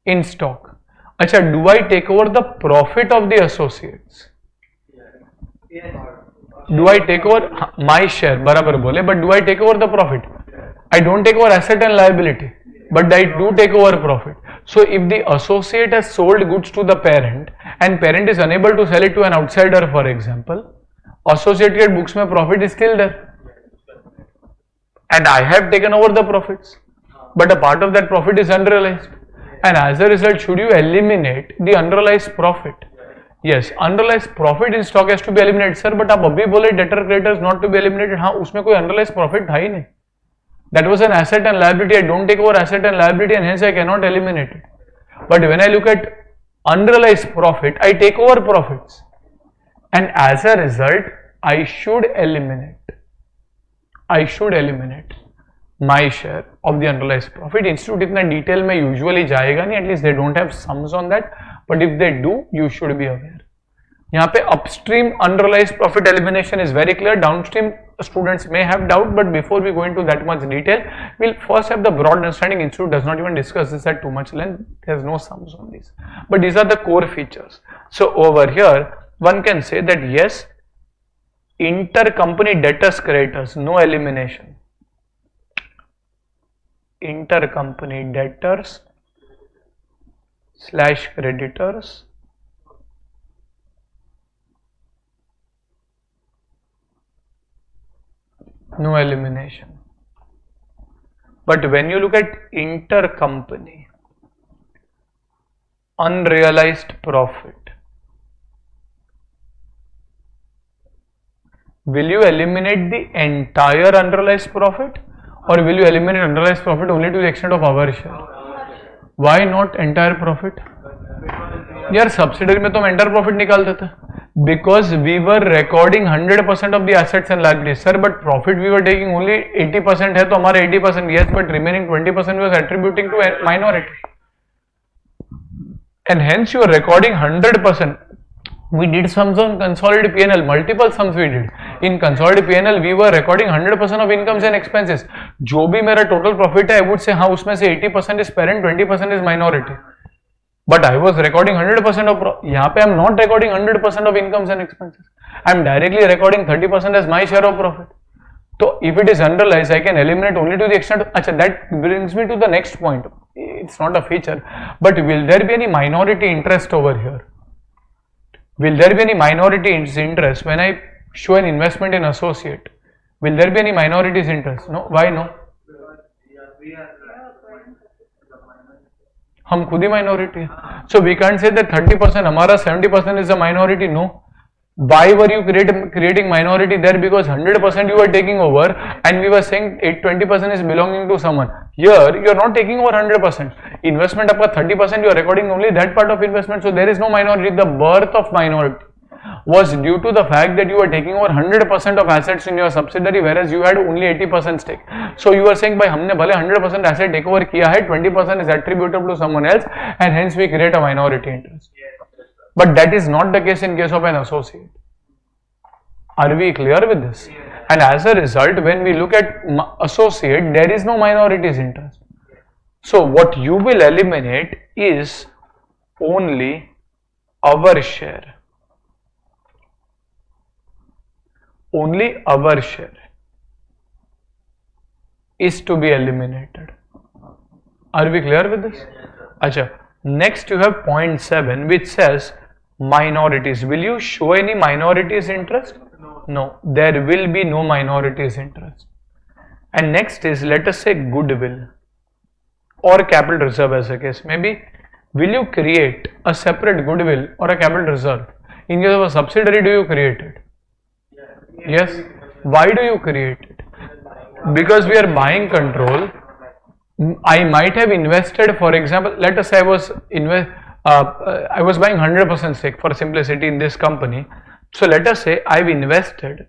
in stock, acha, do I take over the profit of the associates? Do I take over my share? Barabar bole, but do I take over the profit? I don't take over asset and liability, but I do take over profit. So if the associate has sold goods to the parent and parent is unable to sell it to an outsider, for example, associate के books में profit is still there. And I have taken over the profits, but a part of that profit is unrealized. And as a result, should you eliminate the unrealized profit? Yes, unrealized profit in stock has to be eliminated, sir. But आप अभी बोले debtor creditors not to be eliminated. हाँ, उसमें कोई unrealized profit था ही नहीं. That was an asset and liability. I don't take over asset and liability, and hence I cannot eliminate it. But when I look at unrealized profit, I take over profits, and as a result, I should eliminate my share of the unrealized profit. Institute इतना detail में usually जाएगा नहीं. At least they don't have sums on that. But if they do, you should be aware. यहाँ पे upstream unrealized profit elimination is very clear. Downstream students may have doubt, but before we go into that much detail, we'll first have the broad understanding. Institute does not even discuss this at too much length. There's no sums on these. But these are the core features. So over here, one can say that yes, intercompany debtors, creditors, no elimination. Intercompany debtors / creditors, no elimination. But when you look at intercompany unrealized profit, will you eliminate the entire unrealized profit, or will you eliminate unrealized profit only to the extent of our share? Why not entire profit? यार subsidiary में तो हम entire profit निकालते थे. Because we were recording 100% of the assets and liabilities, sir. But profit we were taking only 80% है, तो हमारे 80% yes, but remaining 20% was attributing to a minority, and hence you are recording 100%. We did sums on consolidated P&L, multiple sums we did. In consolidated P&L, we were recording 100% of incomes and expenses. जो भी मेरा total profit है, I would say हाँ उसमें से 80% is parent, 20% is minority. But I was recording 100% of यहाँ पे I'm not recording 100% of incomes and expenses. I'm directly recording 30% as my share of profit. So if it is underlies, I can eliminate only to the extent. Achha, that brings me to the next point. It's not a feature, but will there be any minority interest over here? Will there be any minority interest when I show an investment in associate? Will there be any minorities interest? No. Why no? हम खुद ही minority है. So we can't say that 30% हमारा 70% is a minority. No. Why were you creating minority there? Because 100% you were taking over, and we were saying 20% is belonging to someone. Here you are not taking over 100%. Investment आपका 30%, you are recording only that part of investment. So there is no minority. The birth of minority was due to the fact that you were taking over 100% of assets in your subsidiary, whereas you had only 80% stake. So you were saying भाई हमने भले 100% asset take over किया है, 20% is attributable to someone else, and hence we create a minority interest. But that is not the case in case of an associate. Are we clear with this? And as a result, when we look at associate, there is no minorities interest. So what you will eliminate is only our share. Only our share is to be eliminated. Are we clear with this? Acha. Next you have point 7, which says minorities. Will you show any minorities interest? No, there will be no minorities interest. And next is, let us say, goodwill or capital reserve as a case. Maybe will you create a separate goodwill or a capital reserve? In case of a subsidiary, do you create it? Yes. Why do you create it? Because we are buying control. I might have invested, for example, let us say I was buying 100% stake for simplicity in this company. So let us say I've invested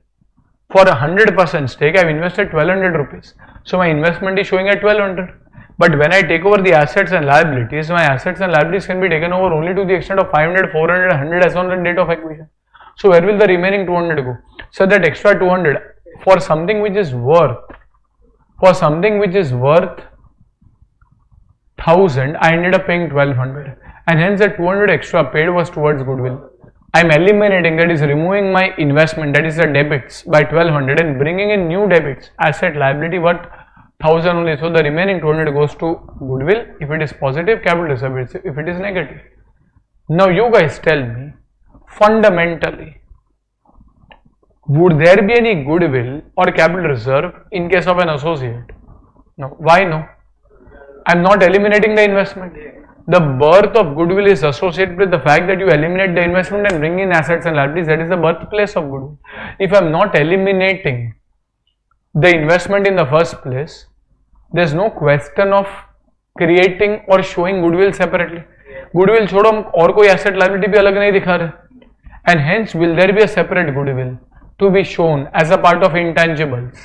for 100% stake, I've invested 1200 rupees. So my investment is showing at 1200. But when I take over the assets and liabilities, my assets and liabilities can be taken over only to the extent of 500, 400, 100 as on the date of acquisition. So where will the remaining 200 go? So that extra 200 for something which is worth 1000, I ended up paying 1200, and hence the 200 extra paid was towards goodwill. I am eliminating, that is removing my investment, that is the debits, by 1200 and bringing in new debits, asset liability worth 1000 only. So the remaining 200 goes to goodwill if it is positive, capital reserve if it is negative. Now you guys tell me, fundamentally, would there be any goodwill or capital reserve in case of an associate? No. Why no? I am not eliminating the investment. The birth of goodwill is associated with the fact that you eliminate the investment and bring in assets and liabilities. That is the birthplace of goodwill. If I am not eliminating the investment in the first place, there is no question of creating or showing goodwill separately. Goodwill छोड़ो, हम और कोई asset liability भी अलग नहीं दिखा रहे. And hence, will there be a separate goodwill to be shown as a part of intangibles?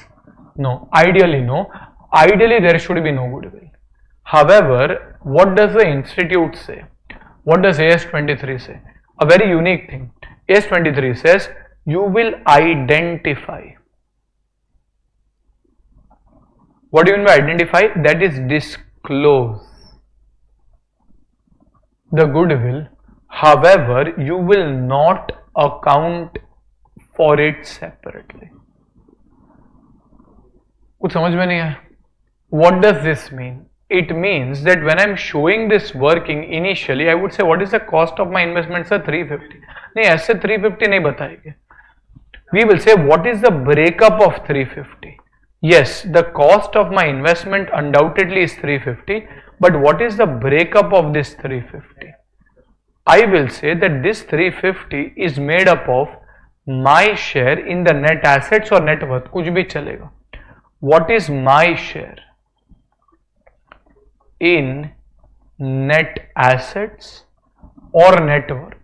No. Ideally, no. Ideally, there should be no goodwill. However, what does the institute say? What does AS23 say? A very unique thing. AS23 says you will identify. What do you mean by identify? That is disclose the goodwill. However, you will not account for it separately. कुछ समझ में नहीं आया? What does this mean? It means that when I am showing this working initially, I would say what is the cost of my investment, sir? 350. नहीं, ऐसे 350 नहीं बताएंगे. We will say what is the breakup of 350. Yes, the cost of my investment undoubtedly is 350, but what is the breakup of this 350? I will say that this 350 is made up of my share in the net assets or net worth, कुछ भी चलेगा. What is my share in net assets or net worth?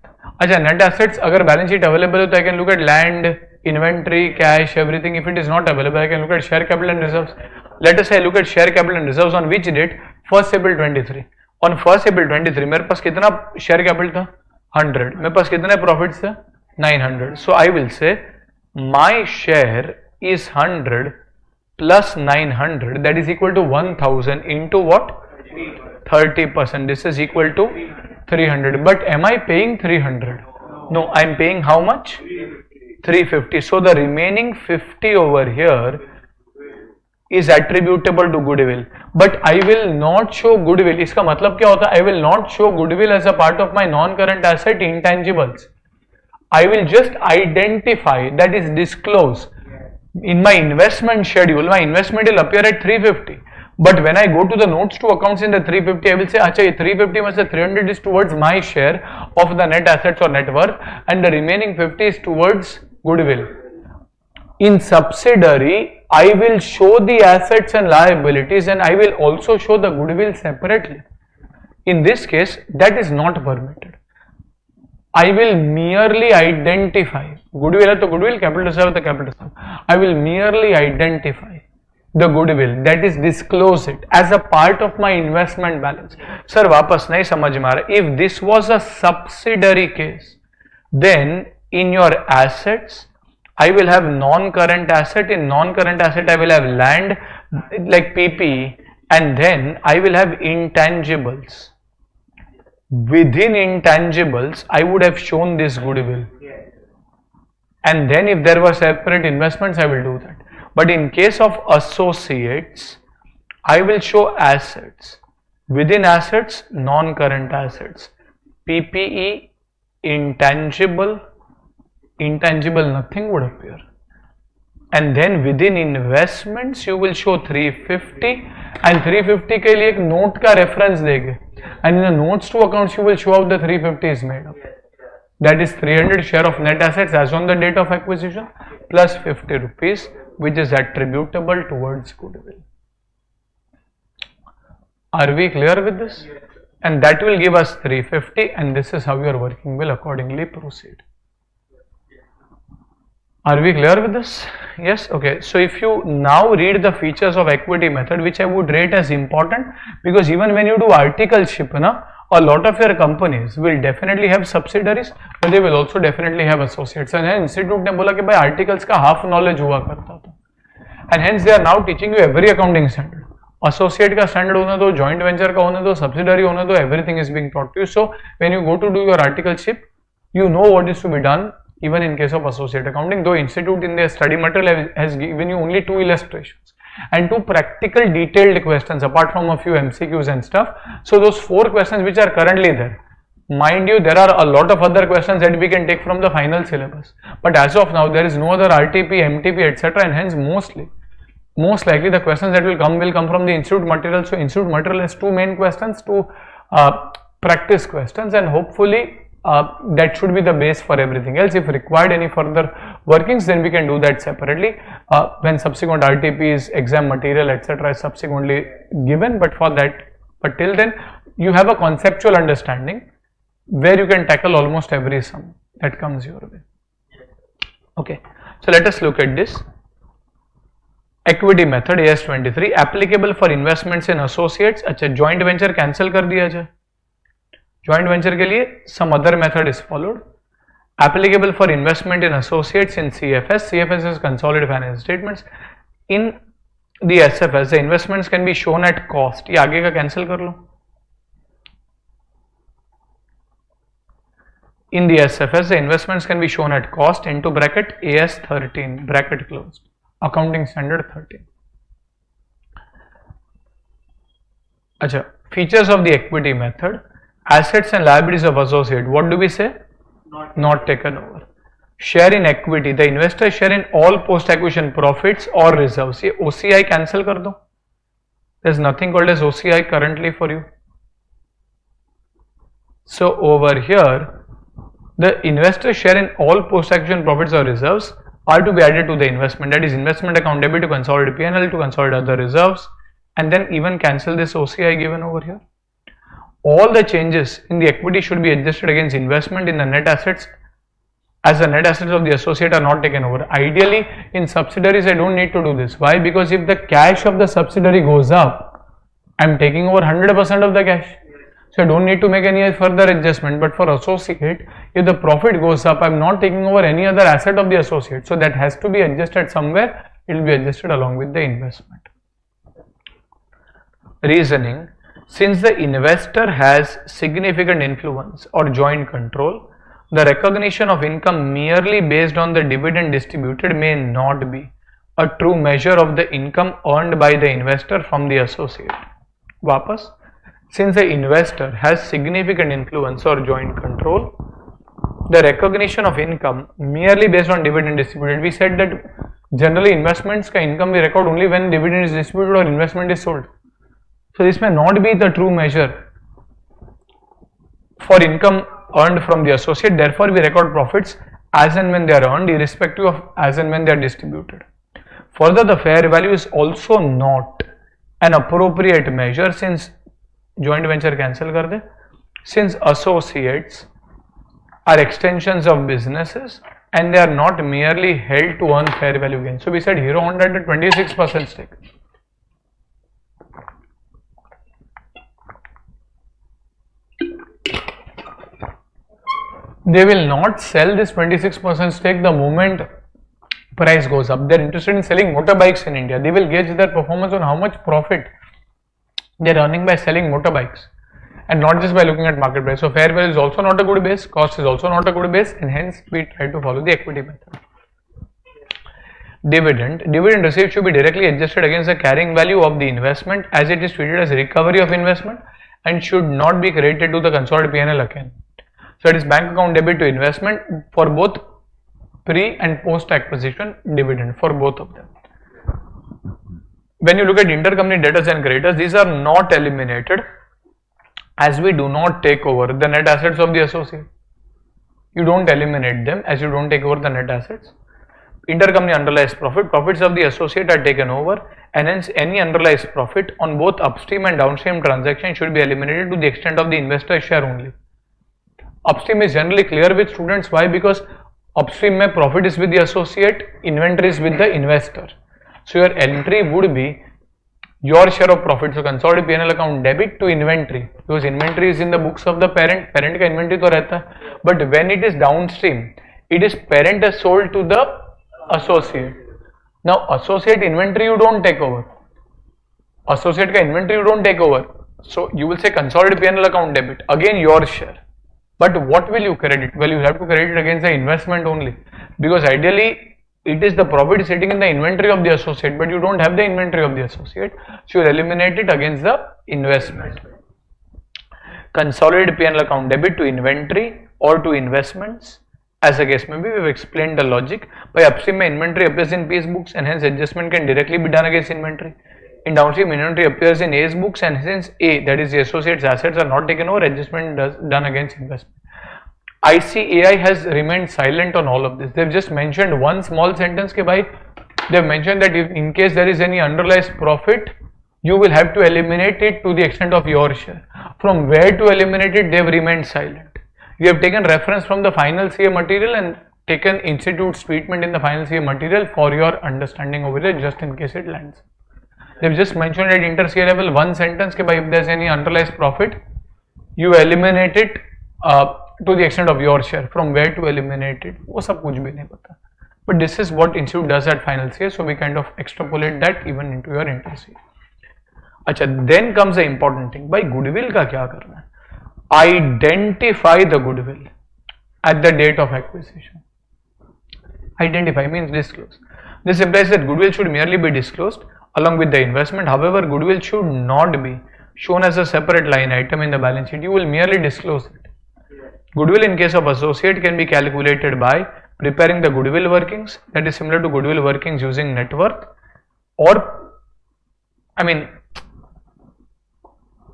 अच्छा, net assets अगर balance sheet available हो तो I can look at land, inventory, cash, everything. If it is not available, I can look at share capital and reserves. Let us say I look at share capital and reserves on which date? 1st April 23. On 1st April 23 मेरे पास कितना share capital था? 100. मेरे पास कितने profits है? 900. So I will say my share is 100 plus 900, that is equal to 1000 into what? 30%. This is equal to 300. But am I paying 300? No, I am paying how much? 350. So the remaining 50 over here is attributable to goodwill. But I will not show goodwill. इसका मतलब क्या होता है? I will not show goodwill as a part of my non-current asset intangibles. I will just identify, that is disclose. In my investment schedule, my investment will appear at 350. But when I go to the notes to accounts in the 350, I will say, अच्छा ये 350 में से 300 is towards my share of the net assets or net worth, and the remaining 50 is towards goodwill. In subsidiary, I will show the assets and liabilities, and I will also show the goodwill separately. In this case, that is not permitted. I will merely identify goodwill है तो goodwill, capital reserve है तो capital reserve. I will merely identify the goodwill, that is disclose it as a part of my investment balance. Sir, वापस नहीं समझ में आ रहा. If this was a subsidiary case, then in your assets I will have non-current asset. In non-current asset I will have land like PP, and then I will have intangibles. Within intangibles I would have shown this goodwill, and then if there were separate investments I will do that. But in case of associates, I will show assets. Within assets, non-current assets. PPE, intangible, nothing would appear. And then within investments, you will show 350, and 350 के लिए एक note का reference देंगे. And in the notes to accounts, you will show how the 350 is made up. That is 300 share of net assets as on the date of acquisition plus 50 rupees, which is attributable towards goodwill. Are we clear with this? And that will give us 350, and this is how your working will accordingly proceed. Are we clear with this? Yes? Okay. So if you now read the features of equity method, which I would rate as important, because even when you do articleship, a lot of your companies will definitely have subsidiaries, but they will also definitely have associates. And institute ने बोला कि भाई articles का half knowledge हुआ करता था, and hence they are now teaching you every accounting standard. Associate का standard होने दो, joint venture का होने दो, subsidiary होने दो, everything is being taught to you. So when you go to do your articleship, you know what is to be done. Even in case of associate accounting, though institute in their study material has given you only 2 illustrations and 2 practical detailed questions apart from a few MCQs and stuff. So those 4 questions which are currently there, mind you, there are a lot of other questions that we can take from the final syllabus, but as of now there is no other RTP, MTP, etc., and hence most likely the questions that will come from the institute material. So institute material has 2 main questions, 2 practice questions, and hopefully that should be the base for everything else. If required any further workings, then we can do that separately when subsequent RTPs, exam material, etc. is subsequently given. But till then, you have a conceptual understanding where you can tackle almost every sum that comes your way. Okay, so let us look at this. Equity method AS23 applicable for investments in associates. अच्छा, joint venture cancel कर दिया जाए. Joint venture के लिए some other method is followed. Applicable for investment in associates in CFS. CFS is consolidated financial statements. In the SFS, the investments can be shown at cost. ये आगे का cancel कर लो. In the SFS, the investments can be shown at cost into bracket AS13 bracket closed. Accounting standard 13. अच्छा, features of the equity method. Assets and liabilities of associate, what do we say? Not taken over. Share in equity, the investor share in all post acquisition profits or reserves. ये OCI cancel कर दो. There is nothing called as OCI currently for you. So over here, the investor share in all post acquisition profits or reserves are to be added to the investment. That is investment account debit to consolidate P&L, to consolidate other reserves, and then even cancel this OCI given over here. All the changes in the equity should be adjusted against investment in the net assets, as the net assets of the associate are not taken over. Ideally, in subsidiaries, I don't need to do this. Why? Because if the cash of the subsidiary goes up, I am taking over 100% of the cash. So So I don't need to make any further adjustment. But for associate, if the profit goes up, I'm not taking over any other asset of the associate. So that has to be adjusted somewhere. It will be adjusted along with the investment. Reasoning: since the investor has significant influence or joint control, the recognition of income merely based on the dividend distributed may not be a true measure of the income earned by the investor from the associate. Vapas, since the investor has significant influence or joint control, the recognition of income merely based on dividend distributed. We said that generally investments ka income we record only when dividend is distributed or investment is sold. So this may not be the true measure for income earned from the associate. Therefore, we record profits as and when they are earned, irrespective of as and when they are distributed. Further, the fair value is also not an appropriate measure since joint venture cancel kar de, since associates are extensions of businesses and they are not merely held to earn fair value gain. So we said Hero Honda had a 26% stake. They will not sell this 26% stake the moment price goes up. They are interested in selling motorbikes in India. They will gauge their performance on how much profit they are earning by selling motorbikes and not just by looking at market price. So fair value is also not a good base, cost is also not a good base, and hence we try to follow the equity method. Dividend received should be directly adjusted against the carrying value of the investment as it is treated as recovery of investment and should not be credited to the consolidated P&L account. So it is bank account debit to investment for both pre and post acquisition dividend for both of them. When you look at intercompany debtors and creditors, these are not eliminated as we do not take over the net assets of the associate. You don't eliminate them as you don't take over the net assets. Intercompany unrealized profits of the associate are taken over, and hence any unrealized profit on both upstream and downstream transactions should be eliminated to the extent of the investor share only. Upstream is generally clear with students. Why? Because upstream mein profit is with the associate, inventory is with the investor. So your entry would be your share of profit. So consolidated P&L account debit to inventory, because inventory is in the books of the parent. Parent ka inventory to rehta hai. But when it is downstream, it is parent has sold to the associate. Now associate inventory you don't take over. Associate ka inventory you don't take over. So you will say consolidated P&L account debit, again your share. But what will you credit? Well, you have to credit it against the investment only, because ideally it is the profit sitting in the inventory of the associate, but you don't have the inventory of the associate, so you eliminate it against the investment. Consolidated P&L account debit to inventory or to investments, as a case may be. We have explained the logic. By upstream, inventory appears in P's books and hence adjustment can directly be done against inventory. In downstream, inventory appears in A's books and since A, that is the associate's assets, are not taken over, adjustment is done against investment. ICAI has remained silent on all of this. They have just mentioned one small sentence ke bhai, they have mentioned that if in case there is any unrealized profit, you will have to eliminate it to the extent of your share. From where to eliminate it, they have remained silent. You have taken reference from the final CA material and taken institute's treatment in the final CA material for your understanding over there, just in case it lands. They've just mentioned at inter CA level one sentence ke bhai, if there's any unrealized profit, you eliminate it to the extent of your share. From where to eliminate it, wo sab kuch bhi nahi pata. But this is what institute does at final CA, so we kind of extrapolate that even into your inter CA. Acha, then comes the important thing. By goodwill ka kya karna hai? Identify the goodwill at the date of acquisition. Identify means disclose. This implies that goodwill should merely be disclosed along with the investment. However, goodwill should not be shown as a separate line item in the balance sheet. You will merely disclose it. Goodwill in case of associate can be calculated by preparing the goodwill workings, that is similar to goodwill workings using net worth, or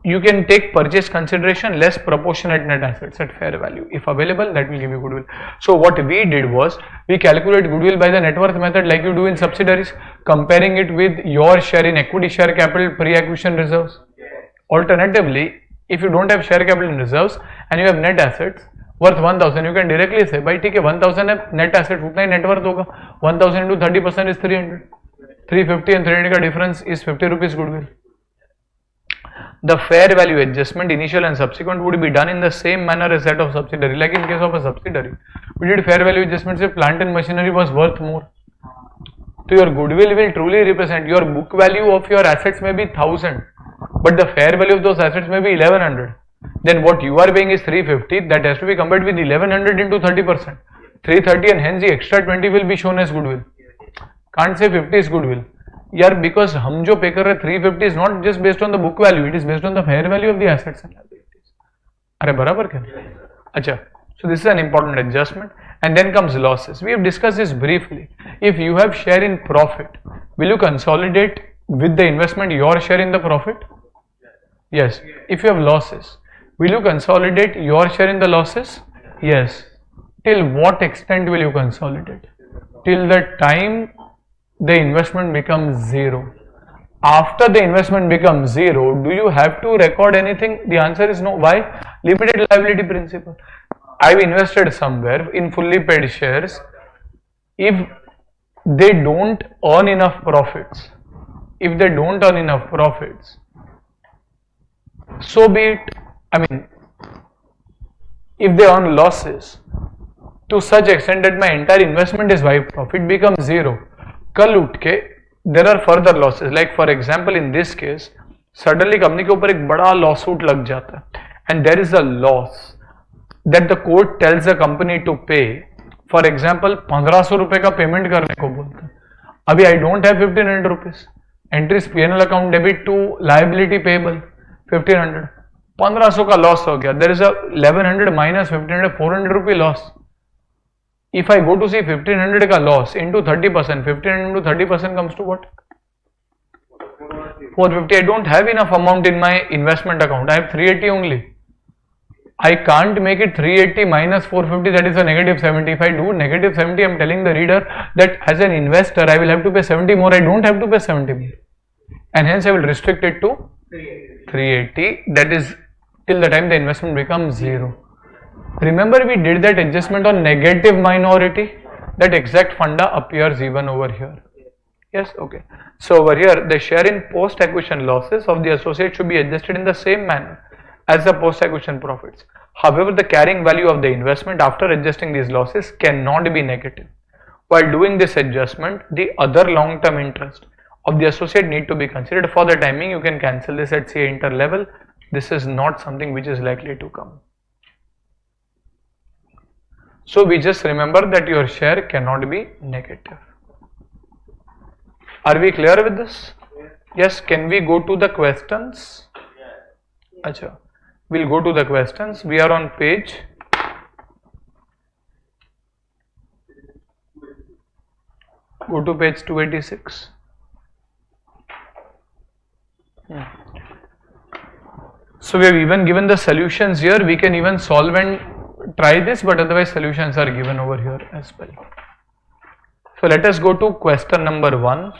you can take purchase consideration less proportionate net assets at fair value. If available, that will give you goodwill. So what we did was, we calculate goodwill by the net worth method like you do in subsidiaries, comparing it with your share in equity share capital pre-acquisition reserves. Alternatively, if you don't have share capital in reserves and you have net assets worth 1000, you can directly say, bhai theek hai, 1000 hai net assets, utna hi net worth hoga. 1000 into 30% is 300. 350 and 300 ka difference is 50 rupees goodwill. the fair value adjustment, initial and subsequent, would be done in the same manner as that of subsidiary. Like in case of a subsidiary, we did fair value adjustments if plant and machinery was worth more. So your goodwill will truly represent your book value of your assets may be 1000, but the fair value of those assets may be 1100. Then what you are paying is 350, that has to be compared with 1100 into 30%. 330, and hence the extra 20 will be shown as goodwill. Can't say 50 is goodwill. Yeah, because हम जो pay कर रहे 350 is not just based on the book value, it is based on the fair value of the assets and liabilities. अरे बराबर क्या? अच्छा, so this is an important adjustment. And then comes losses. We have discussed this briefly. If you have share in profit, will you consolidate with the investment your share in the profit? Yes. If you have losses, will you consolidate your share in the losses? Yes. Till what extent will you consolidate? Till the time the investment becomes zero. After the investment becomes zero, do you have to record anything? The answer is no. Why? Limited liability principle. I've invested somewhere in fully paid shares. If they don't earn enough profits, so be it. I mean, if they earn losses to such extent that my entire investment is wiped off, it becomes zero. कल उठ के there are further losses. Like for example, in this case, suddenly company के ऊपर एक बड़ा lawsuit लग जाता है, and there is a loss that the court tells the company to pay. For example, 1500 रुपए का पेमेंट करने को बोलता है. अभी I don't have 1500 rupees. Entries P&L account debit to liability payable 1500. 1500 का लॉस हो गया. There is a 1100 minus 1500, 400 rupee loss. If I go to see 1500 का loss into 30%, 1500 into 30% comes to what? 450. I don't have enough amount in my investment account. I have 380 only. I can't make it 380 minus 450, that is a negative 70. If I do negative 70, I am telling the reader that as an investor, I will have to pay 70 more. I don't have to pay 70 more. And hence I will restrict it to 380. That is till the time the investment becomes zero. Remember, we did that adjustment on negative minority. That exact funda appears even over here. Yes, okay. So over here, the share in post-acquisition losses of the associate should be adjusted in the same manner as the post-acquisition profits. However, the carrying value of the investment after adjusting these losses cannot be negative. While doing this adjustment, the other long-term interest of the associate need to be considered. For the timing, you can cancel this at CA inter level. This is not something which is likely to come. So we just remember that your share cannot be negative. Are we clear with this? Yes. Can we go to the questions? Acha. We'll go to the questions. We are on page go to page 286. So we have even given the solutions here. We can even solve and try this, but otherwise solutions are given over here as well. So let us go to question number 1.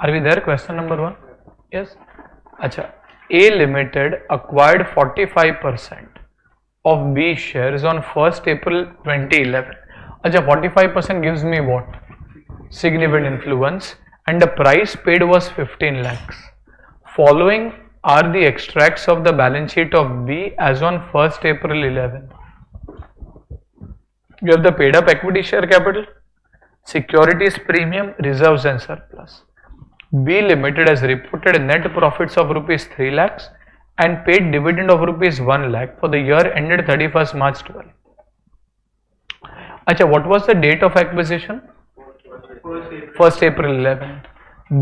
Are we there? Question number 1. Yes. Acha. A Limited acquired 45% of B shares on 1st April 2011. Acha, 45% gives me what? Significant influence, and the price paid was 15 lakhs. Following are the extracts of the balance sheet of B as on 1st April 11. You have the paid up equity share capital, securities premium, reserves and surplus. B Limited has reported net profits of rupees 3 lakhs and paid dividend of rupees 1 lakh for the year ended 31st March 12. Acha, what was the date of acquisition? 1st April 11.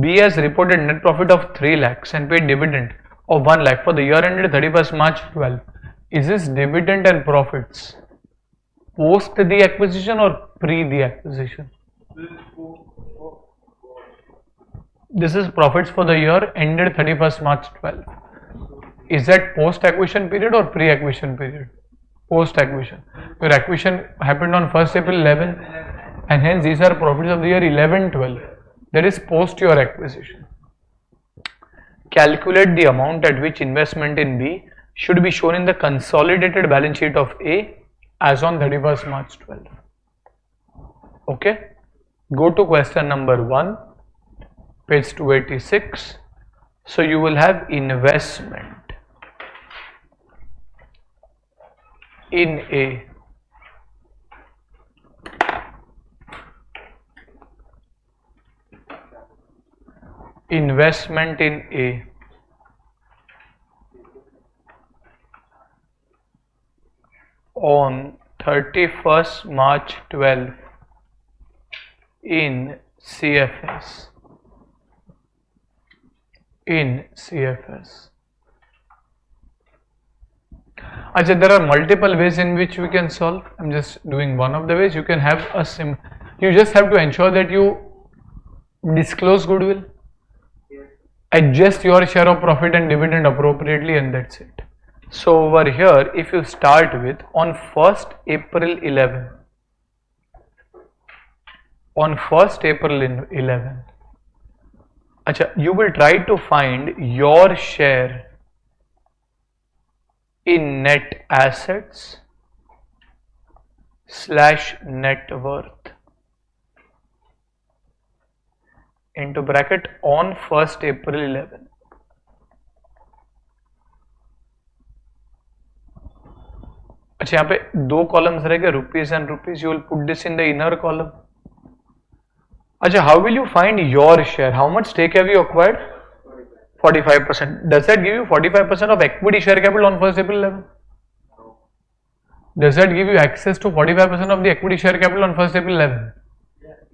B has reported net profit of 3 lakhs and paid dividend of 1 lakh for the year ended 31st March 12. Is this dividend and profits post the acquisition or pre the acquisition? This is profits for the year ended 31st March 12. Is that post acquisition period or pre acquisition period? Post acquisition. Your acquisition happened on 1st April 11, and hence these are profits of the year 11-12. That is post your acquisition. Calculate the amount at which investment in B should be shown in the consolidated balance sheet of A as on 31st March 12. Okay. Go to question number 1. page 286. So you will have investment in A. Investment in A. On 31st March 12 in CFS. Achha, there are multiple ways in which we can solve. I'm just doing one of the ways. You can have a you just have to ensure that you disclose goodwill, adjust your share of profit and dividend appropriately, and that's it. So over here, if you start with on 1st April 11, Achha, you will try to find your share in net assets / net worth into bracket on 1st April 11. अच्छा, यहाँ पे दो columns रहेंगे, rupees and rupees. You will put this in the inner column. अच्छा, how will you find your share? How much stake have you acquired? 45%. Does that give you 45% of equity share capital on 1st April 11? Does that give you access to 45% of the equity share capital on 1st April 11?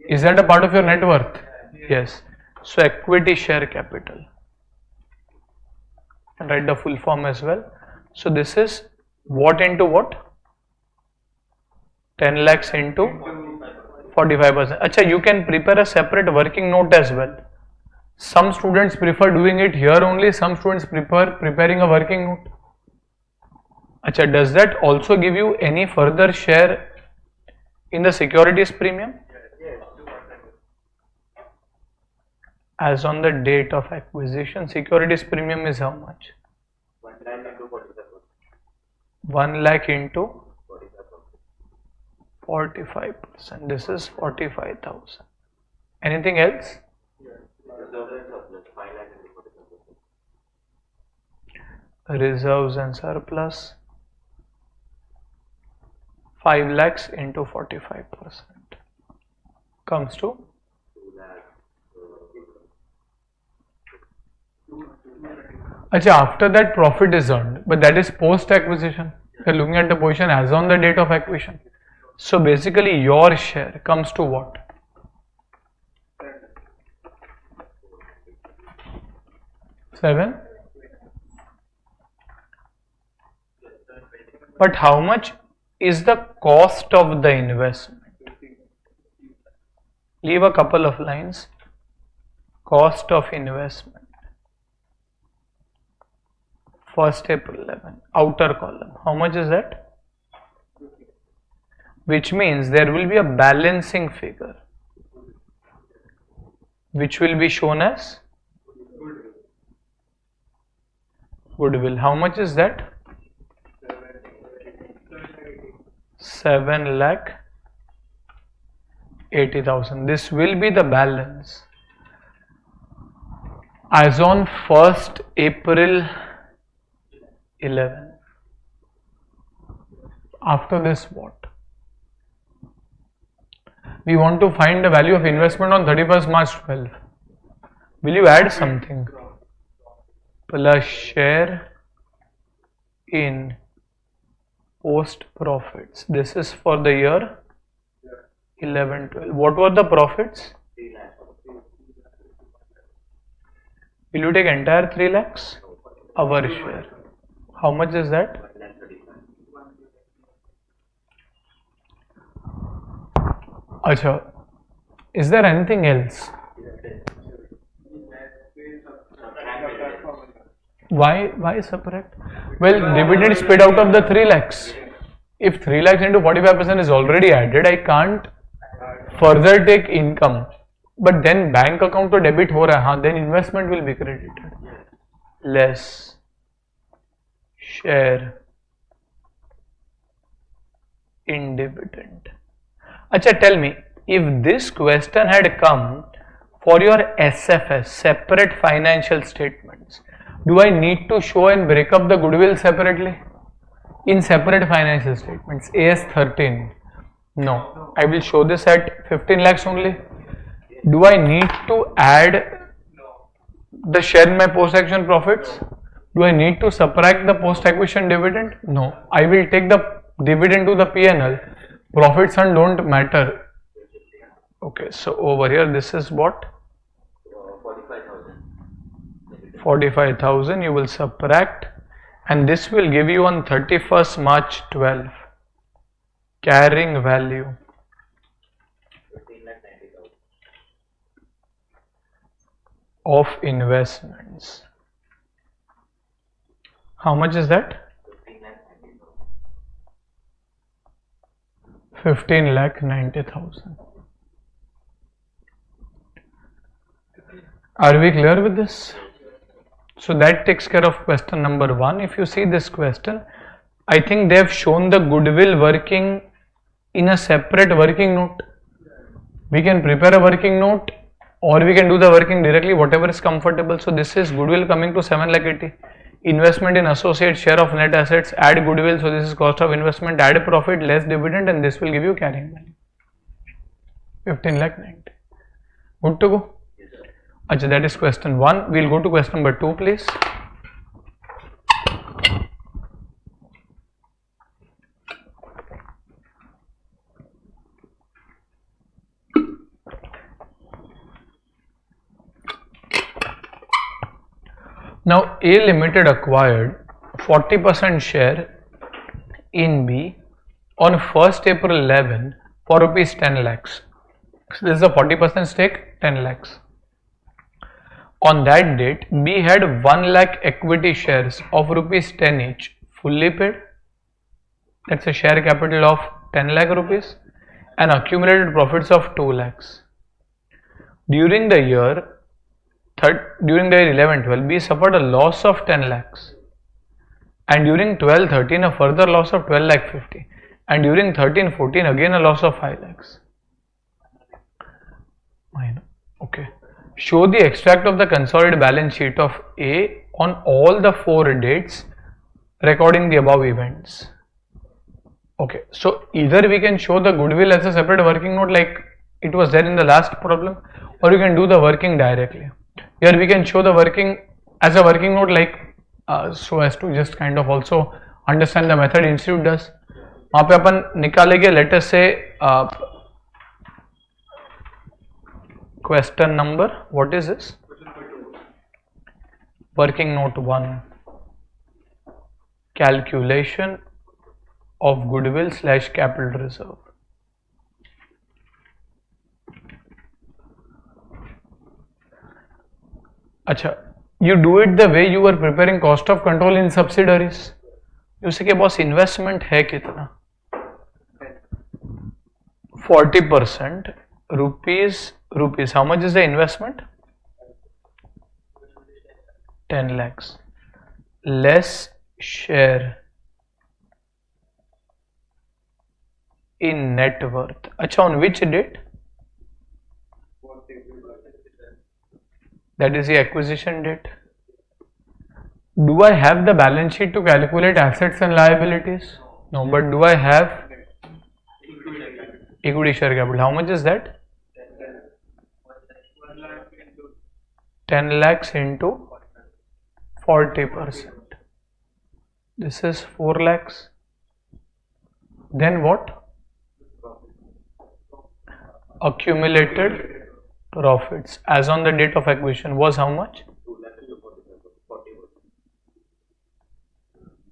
Is that a part of your net worth? Yes. So equity share capital. And write the full form as well. So this is what into what? 10 lakhs into 45%. Achha, you can prepare a separate working note as well. Some students prefer doing it here only, some students prefer preparing a working note. Achha, does that also give you any further share in the securities premium? As on the date of acquisition, securities premium is how much? 1 lakh into 45%. This is 45,000. Anything else? Reserves and surplus. 5 lakhs into 45% comes to Achha, after that profit is earned, but that is post acquisition. We are looking at the position as on the date of acquisition. So basically your share comes to what? 7. But how much is the cost of the investment? Leave a couple of lines. Cost of investment. 1st April 11, outer column. How much is that? Which means there will be a balancing figure which will be shown as goodwill. How much is that? 7 lakh 80,000. This will be the balance as on 1st April 11. After this, what? We want to find the value of investment on 31st March 12. Will you add something? Plus share in post profits. This is for the year 11-12. What were the profits? Will you take entire 3 lakhs? Our share. How much is that? Achha, is there anything else? Why separate? Well, dividend is paid out of the 3 lakhs. If 3 lakhs into 45% is already added, I can't further take income. But then bank account to debit ho raha hai, then investment will be credited. Less share in dividend. Achha, tell me, if this question had come for your SFS, separate financial statements, do I need to show and break up the goodwill separately? In separate financial statements, AS 13. No, I will show this at 15 lakhs only. Do I need to add the share in my post-acquisition profits? Do I need to subtract the post-acquisition dividend? No, I will take the dividend to the P&L. Profits and don't matter. Okay, so over here this is what? 45,000 you will subtract, and this will give you on 31st March 12 carrying value of investments. How much is that? 15,90,000. Are we clear with this? So that takes care of question number 1. If you see this question, I think they have shown the goodwill working in a separate working note. We can prepare a working note or we can do the working directly, whatever is comfortable. So this is goodwill coming to 7,80,000. Investment in associate share of net assets, add goodwill, so this is cost of investment, add profit less dividend, and this will give you carrying value 15,90,000. Good to go? Achha, that is question 1. We'll go to question number 2, please. Now A Limited acquired 40% share in B on 1st April 11 for rupees 10 lakhs. So this is a 40% stake, 10 lakhs. On that date, B had 1 lakh equity shares of rupees 10 each, fully paid. That's a share capital of 10 lakh rupees and accumulated profits of 2 lakhs. During the year 11-12, B suffered a loss of 10 lakhs, and during 12-13 a further loss of 12 lakh 50, and during 13-14 again a loss of 5 lakhs. Okay. Show the extract of the consolidated balance sheet of A on all the 4 dates recording the above events. Okay, so either we can show the goodwill as a separate working note like it was there in the last problem, or you can do the working directly. Here we can show the working as a working note like so as to just kind of also understand the method institute does. वहाँ पे अपन निकालेंगे, let us say question number, what is this? Working note 1, calculation of goodwill / capital reserve. अच्छा, you do it the way you were preparing cost of control in subsidiaries. You say कि boss investment है कितना? 40% rupees. How much is the investment? 10 lakhs. Less share in net worth. अच्छा, on which date? That is the acquisition date. Do I have the balance sheet to calculate assets and liabilities? No, but do I have equity share capital? How much is that? 10 lakhs into 40%. This is 4 lakhs. Then what? Accumulated profits as on the date of acquisition was how much?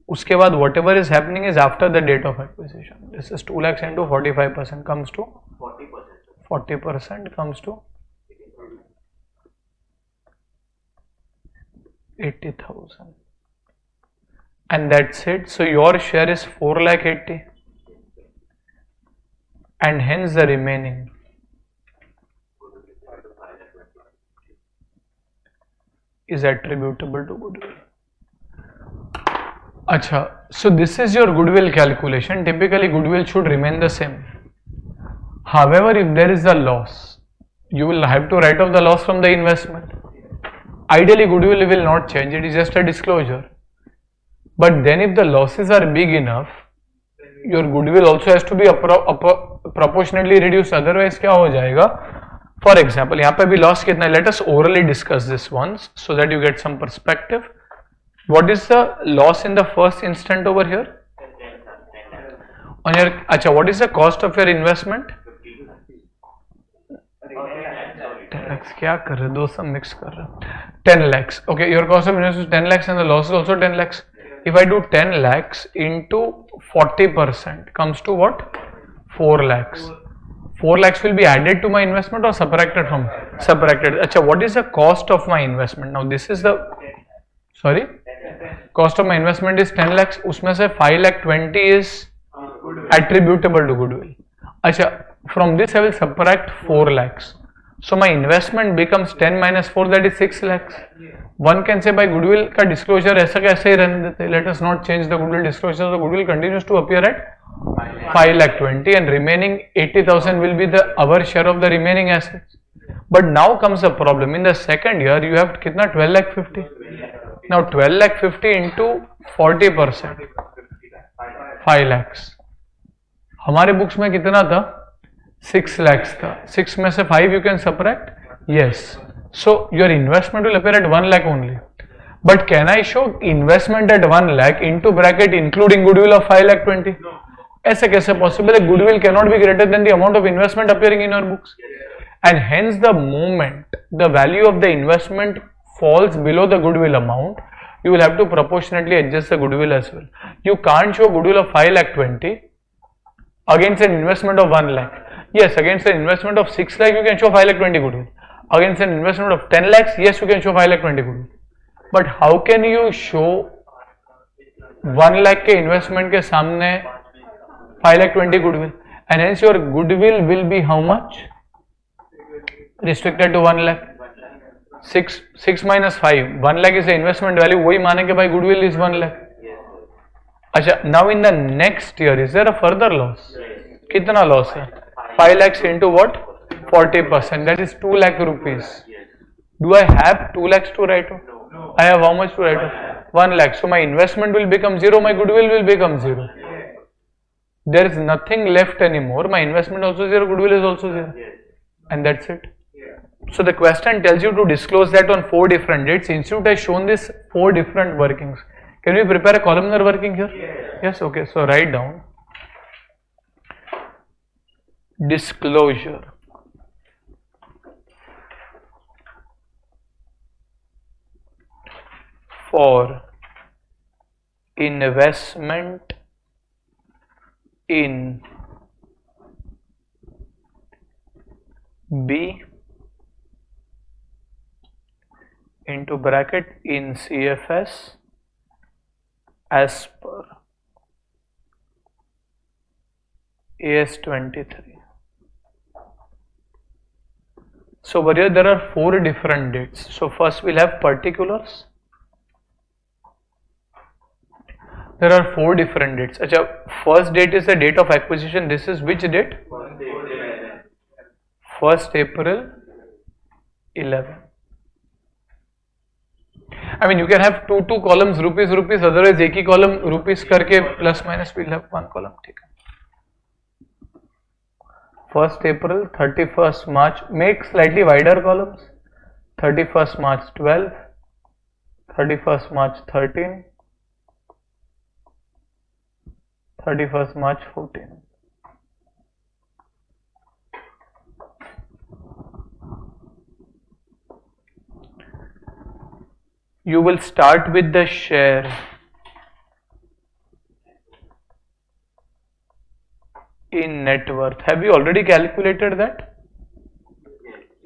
उसके बाद whatever is happening is after the date of acquisition. This is 2 lakhs into 45% comes to 40% comes to 80,000, and that's it. So your share is 4 lakh 80, and hence the remaining is attributable to goodwill. Acha, so this is your goodwill calculation. Typically goodwill should remain the same. However, if there is a loss, you will have to write off the loss from the investment. Ideally, goodwill will not change, it is just a disclosure. But then if the losses are big enough, your goodwill also has to be proportionately reduced, otherwise क्या हो जाएगा? For example, यहाँ पे भी loss कितना है? Let us orally discuss this once so that you get some perspective. What is the loss in the first instant over here? On your, अच्छा, what is the cost of your investment? 10 lakhs. क्या कर रहे? दो सब mix कर रहे. 10 lakhs. Okay, your cost of investment is 10 lakhs and the loss is also 10 lakhs. If I do 10 lakhs into 40% comes to what? 4 lakhs. 4 lakhs will be added to my investment or subtracted from? Subtracted. Achha, what is the cost of my investment? Now this is the, sorry? Cost of my investment is 10 lakhs. उसमें से 5 lakh 20 is attributable to goodwill. Achha, from this I will subtract 4 lakhs. So my investment becomes 10 minus 4, that is 6 lakhs. One can say by goodwill का disclosure ऐसा कैसे ही रहने देते. Let us not change the goodwill disclosure. The goodwill continues to appear at 5 lakh 20 and remaining 80,000 will be the our share of the remaining assets. But now comes a problem. In the second year you have कितना 12 lakh 50. Now 12 lakh 50 into 40%, 5 lakhs. हमारे books में कितना था? 6 lakhs था. 6 में से 5 you can subtract? Yes. So your investment will appear at 1 lakh only. But can I show investment at 1 lakh into bracket including goodwill of 5 lakh 20? ऐसे कैसे possible है? Goodwill cannot be greater than the amount of investment appearing in your books. And hence the moment the value of the investment falls below the goodwill amount, you will have to proportionately adjust the goodwill as well. You can't show goodwill of 5 lakh 20 against an investment of 1 lakh. Yes, against an investment of 6 lakh you can show 5 lakh 20 goodwill. Against an investment of 10 lakhs, yes, you can show 5 lakh 20 goodwill. But how can you show 1 lakh के investment के सामने 5 lakh 20 goodwill? And hence your goodwill will be how much? Restricted to 1 lakh. 6 minus 5. 1 lakh is the investment value. वही माने के भाई goodwill is 1 lakh. अच्छा, now in the next year, is there a further loss? कितना loss है? 5 lakhs into what? 40%. That is 2 lakh rupees. Do I have 2 lakhs to write off? I have how much to write off? 1 lakh. So my investment will become 0. My goodwill will become 0. There is nothing left anymore. My investment also 0. Goodwill is also 0. And that's it. So the question tells you to disclose that on 4 different dates. Institute has shown this 4 different workings. Can we prepare a columnar working here? Yes. Okay. So write down disclosure for investment in B into bracket in CFS as per AS 23. So over here there are 4 different dates. So first we'll have particulars. There are 4 different dates. Achha, first date is the date of acquisition. This is which date? 1st April 11. I mean you can have two columns rupees, otherwise एक ही column rupees करके plus minus we'll have 1 column. ठीक है. 1st April, 31st March, make slightly wider columns. 31st March 12, 31st March 13, 31st March 14. You will start with the share in net worth. Have you already calculated that?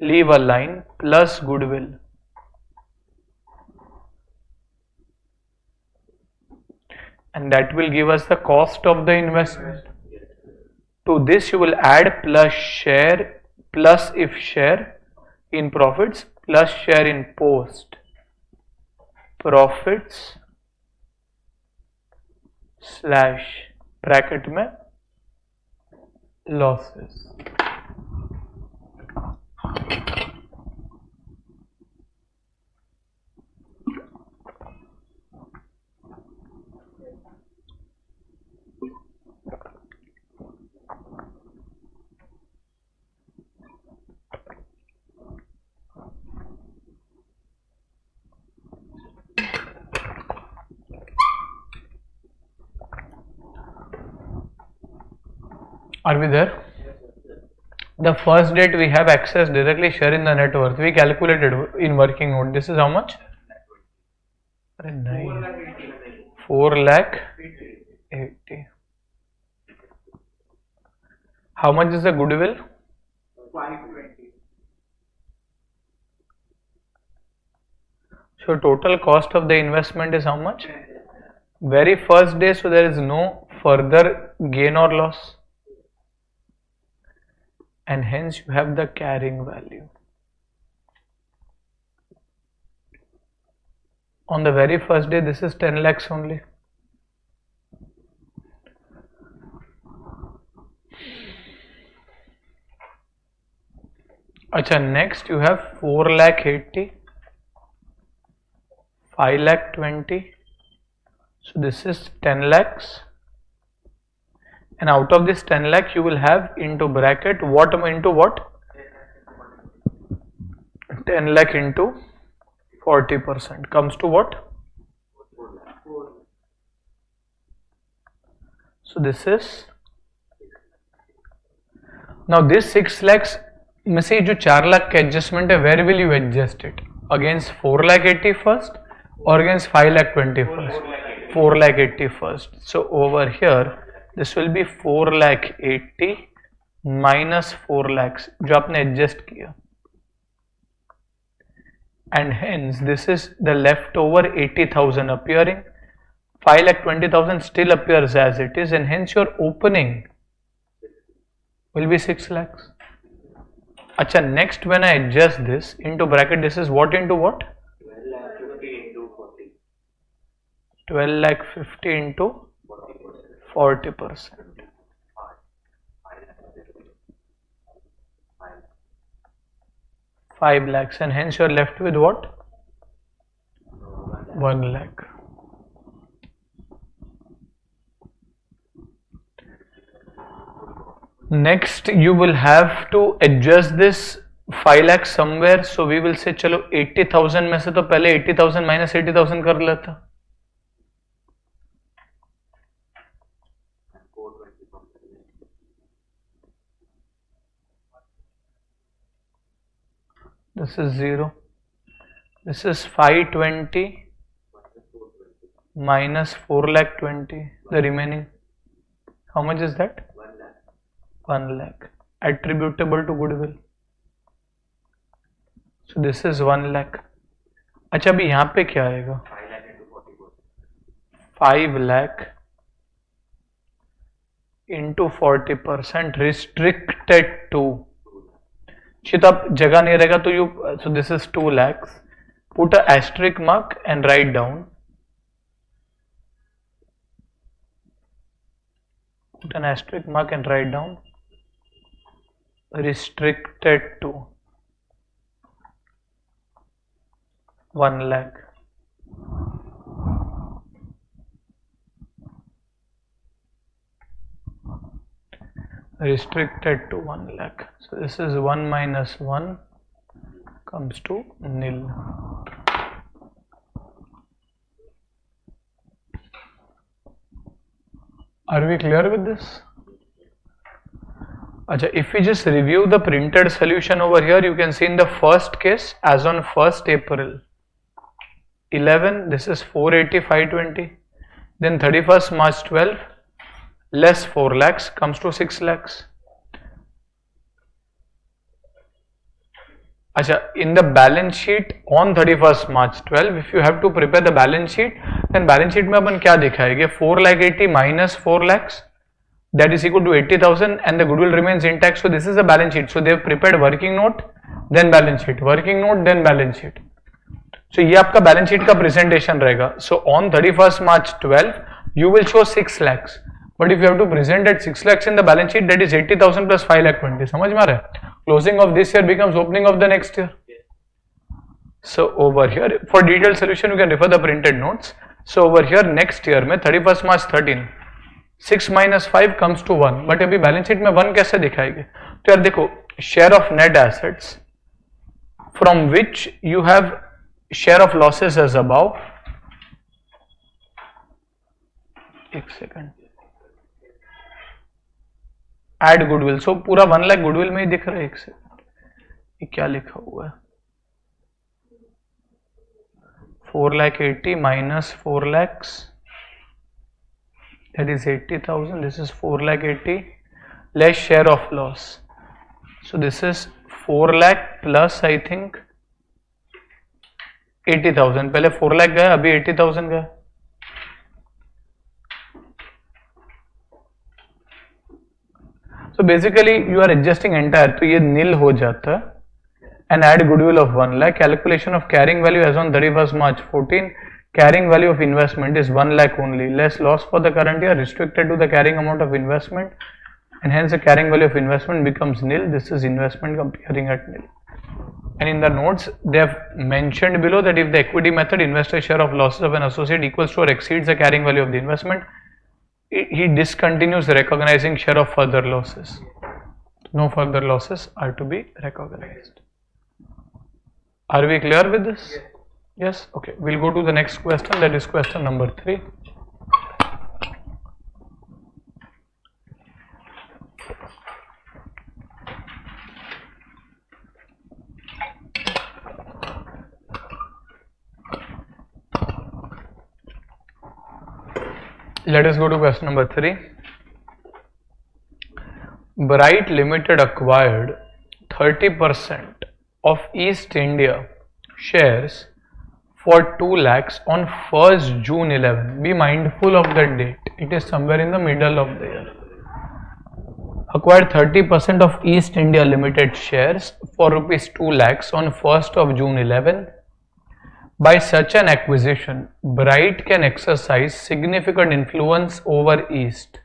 Leave a line plus goodwill. And that will give us the cost of the investment. To this you will add plus share, plus if share in profits, plus share in post profits slash bracket में losses. Are we there? The first date we have access directly share in the net worth. We calculated in working note. This is how much? 4 lakh 80. How much is the goodwill? 520. So total cost of the investment is how much? Very first day, so there is no further gain or loss. And hence you have the carrying value. On the very first day, this is 10 lakhs only. Acha, next you have 4 lakh 80, 5 lakh 20. So this is 10 lakhs. And out of this 10 lakh you will have into bracket what into what? 10 lakh into 40% comes to what? So this is, now this 6 lakhs में से जो 4 लाख का adjustment है, where will you adjust it? Against 4 lakh 80 first or against 5 lakh 20 first? 4 lakh 80 first. So over here this will be 4 lakh 80 minus 4 lakhs जो आपने adjust किया, and hence this is the leftover 80,000 appearing. 5 lakh 20,000 still appears as it is, and hence your opening will be 6 lakhs. Acha, next when I adjust this into bracket, this is what into what? 12 lakh 50 into 40%. 5 lakhs, and hence you are left with what? 1 lakh. Next you will have to adjust this 5 lakhs somewhere, so we will say चलो 80,000 में से तो पहले 80,000 minus 80,000 कर लेता. This is 0. This is 520 minus 4 lakh 20. The remaining, how much is that? 1 lakh. Attributable to goodwill. So this is 1 lakh. अच्छा, अभी यहाँ पे क्या आएगा? 5 lakh into 40% restricted to. तो आप जगह नहीं रहेगा तो you, so this is 2 lakhs. Put a asterisk mark and write down. Put an asterisk mark and write down. Restricted to 1 lakh. Restricted to 1 lakh. So this is 1 minus 1 comes to nil. Are we clear with this? Achha, if we just review the printed solution over here, you can see in the first case, as on 1st April 11, this is 480 520. Then 31st March 12, less 4 lakhs comes to 6 lakhs. Achha, in the balance sheet on 31st March 12, if you have to prepare the balance sheet, then balance sheet में अपन क्या दिखाएंगे? 4 lakh 80 minus 4 lakhs, that is equal to 80,000, and the goodwill remains intact. So this is the balance sheet. So they have prepared working note, then balance sheet, working note, then balance sheet. So ये आपका balance sheet का presentation रहेगा. So on 31st March 12, you will show 6 lakhs. But if you have to present at 6 lakhs in the balance sheet, that is 80,000 plus 5 lakh 20. समझ में आ रहा है? Closing of this year becomes opening of the next year. So over here, for detailed solution you can refer the printed notes. So over here next year में 31st March 13, 6 minus 5 comes to 1. But अभी balance sheet में 1 कैसे दिखाएंगे? तो यार देखो, share of net assets from which you have share of losses as above. एक second, add goodwill. So पूरा 1 लाख goodwill में ही दिख रहा है. एक सेकंड, ये क्या लिखा हुआ है? 4 lakh 80 minus 4 lakhs, that is 80,000. This is 4 lakh 80 less share of loss. So this is 4 lakh plus I think 80,000. पहले 4 lakh गया, अभी 80,000 गया. So basically you are adjusting entire, तो ये nil हो जाता है. And add goodwill of 1 lakh. Calculation of carrying value as on 31st March 14. Carrying value of investment is 1 lakh only. Less loss for the current year restricted to the carrying amount of investment, and hence the carrying value of investment becomes nil. This is investment appearing at nil. And in the notes they have mentioned below that if the equity method investor share of losses of an associate equals to or exceeds the carrying value of the investment, he discontinues recognizing share of further losses. No further losses are to be recognized. Are we clear with this? Yes? Okay. We'll go to the next question, that is question number 3. Let us go to question number 3. Bright Limited acquired 30% of East India shares for 2 lakhs on 1st June 11. Be mindful of the date. It is somewhere in the middle of the year. Acquired 30% of East India Limited shares for rupees 2 lakhs on 1st of June 11. By such an acquisition, Bright can exercise significant influence over East.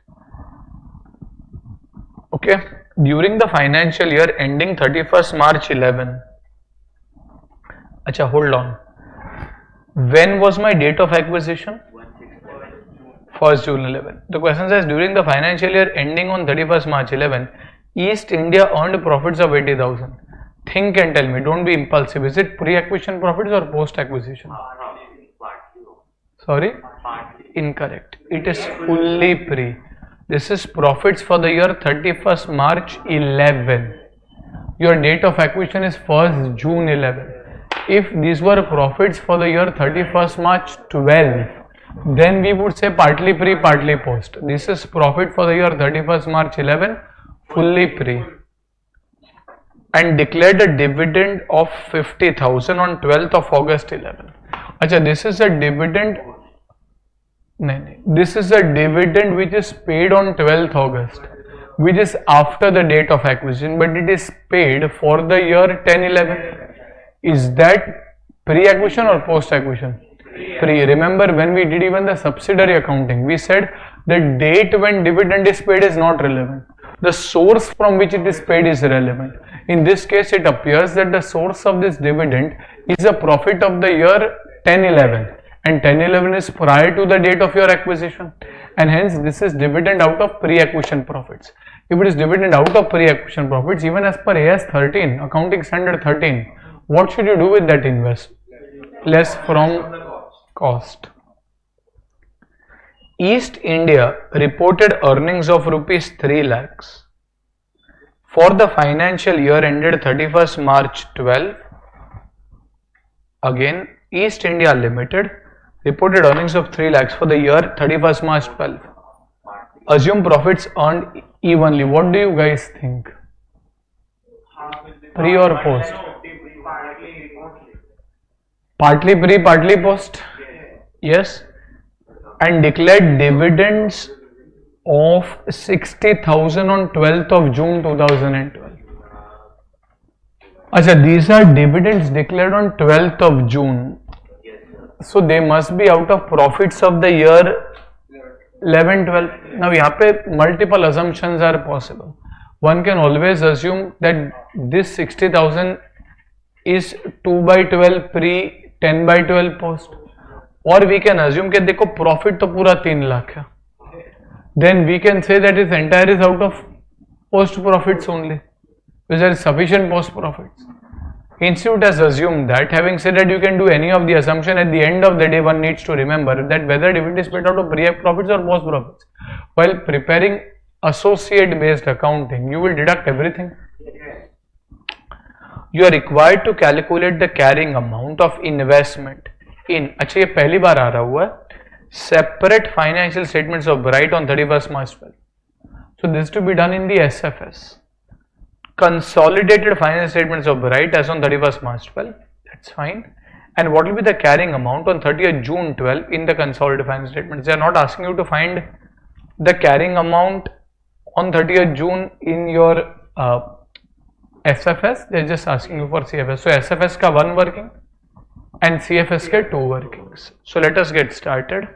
Okay. During the financial year ending 31st March 11. Acha, hold on. When was my date of acquisition? 1st June 11. The question says during the financial year ending on 31st March 11, East India earned profits of 80,000. Think and tell me, don't be impulsive. Is it pre-acquisition profits or post-acquisition? Sorry? Incorrect. It is fully pre. This is profits for the year 31st March 11. Your date of acquisition is 1st June 11. If these were profits for the year 31st March 12, then we would say partly pre, partly post. This is profit for the year 31st March 11, fully pre. And declared a dividend of 50,000 on 12th of August 11. Acha, this is a dividend. This is a dividend which is paid on 12th August, which is after the date of acquisition, but it is paid for the year 10-11. Is that pre-acquisition or post-acquisition? Pre. Remember when we did even the subsidiary accounting, we said the date when dividend is paid is not relevant. The source from which it is paid is relevant. In this case, it appears that the source of this dividend is a profit of the year 10-11, and 10-11 is prior to the date of your acquisition, and hence this is dividend out of pre-acquisition profits. If it is dividend out of pre-acquisition profits, even as per AS 13, accounting standard 13, what should you do with that invest? Less from cost. East India reported earnings of rupees 3 lakhs for the financial year ended 31st March 12. Again, East India Limited reported earnings of 3 lakhs for the year 31st March 12. Assume profits earned evenly. What do you guys think? Pre or post? Partly pre, partly post. Yes. And declared dividends of 60,000 on 12th of June 2012. Achha, these are dividends declared on 12th of June. So they must be out of profits of the year 11-12. Now यहाँ पे multiple assumptions are possible. one can always assume that this 60,000 is 2/12 pre 10/12 post, or we can assume कि देखो profit तो पूरा 3 लाख है, then we can say that this entire is out of post profits only, because there is sufficient post profits. Institute has assumed that. Having said that, you can do any of the assumption. At the end of the day, one needs to remember that whether dividend is paid out of pre-tax profits or post profits, while preparing associate based accounting, you will deduct everything. You are required to calculate the carrying amount of investment in, अच्छा ये पहली बार आ रहा हुआ है, separate financial statements of Bright on 31st March 12. So this to be done in the SFS. Consolidated financial statements of Bright as on 31st March 12. That's fine. And what will be the carrying amount on 30th June 12 in the consolidated financial statements? They are not asking you to find the carrying amount on 30th June in your SFS. They are just asking you for CFS. So SFS ka 1 working and CFS ka 2 workings. So let us get started.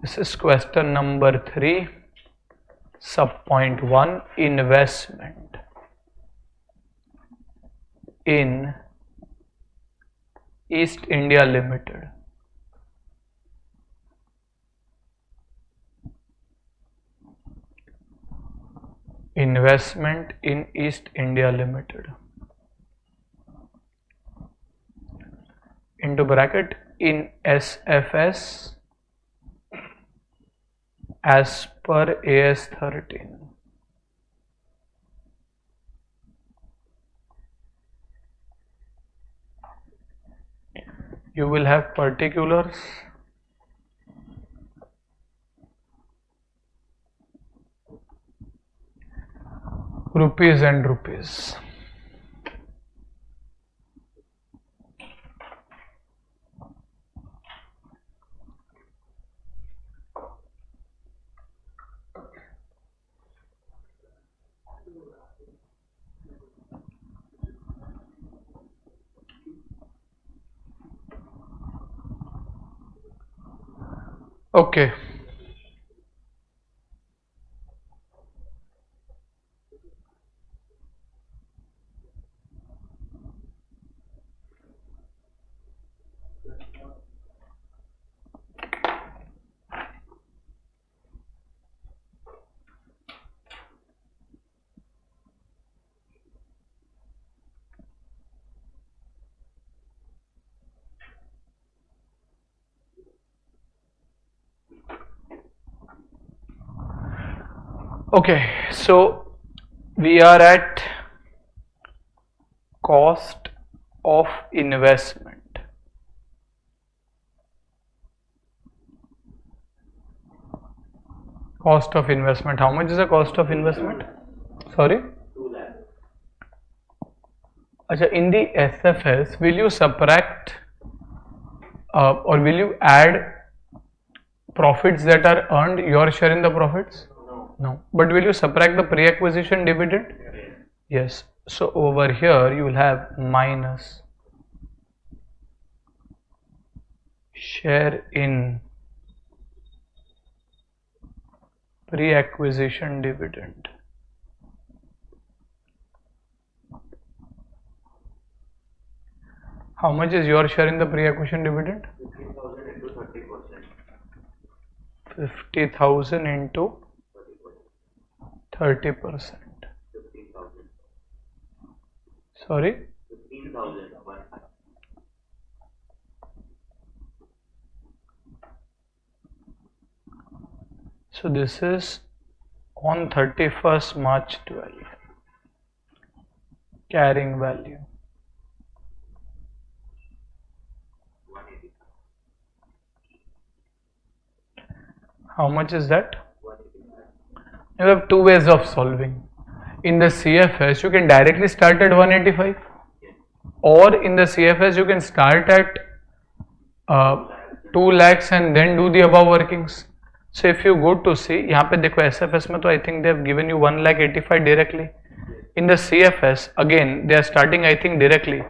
This is question number 3, sub point 1, investment in East India Limited. Investment in East India Limited. Into bracket in SFS as per AS 13. You will have particulars, rupees and rupees. Okay. Okay, so we are at cost of investment. Cost of investment. How much is the cost of investment? Sorry? 2 lakh. Achha, in the SFS, will you subtract or will you add profits that are earned, your share in the profits? No. But will you subtract the pre-acquisition dividend? Yes. So over here you will have minus share in pre-acquisition dividend. How much is your share in the pre-acquisition dividend? 50,000 into 30%. 50,000 into 30%. 15,000. Sorry? 15,000. So this is on 31st March 12. Carrying value. 180. How much is that? You have 2 ways of solving. In the CFS, you can directly start at 185, or in the CFS, you can start at 2 lakhs and then do the above workings. So if you go to see, यहाँ पे देखो SFS में तो I think they have given you 1,85,000 directly. In the CFS, again they are starting I think directly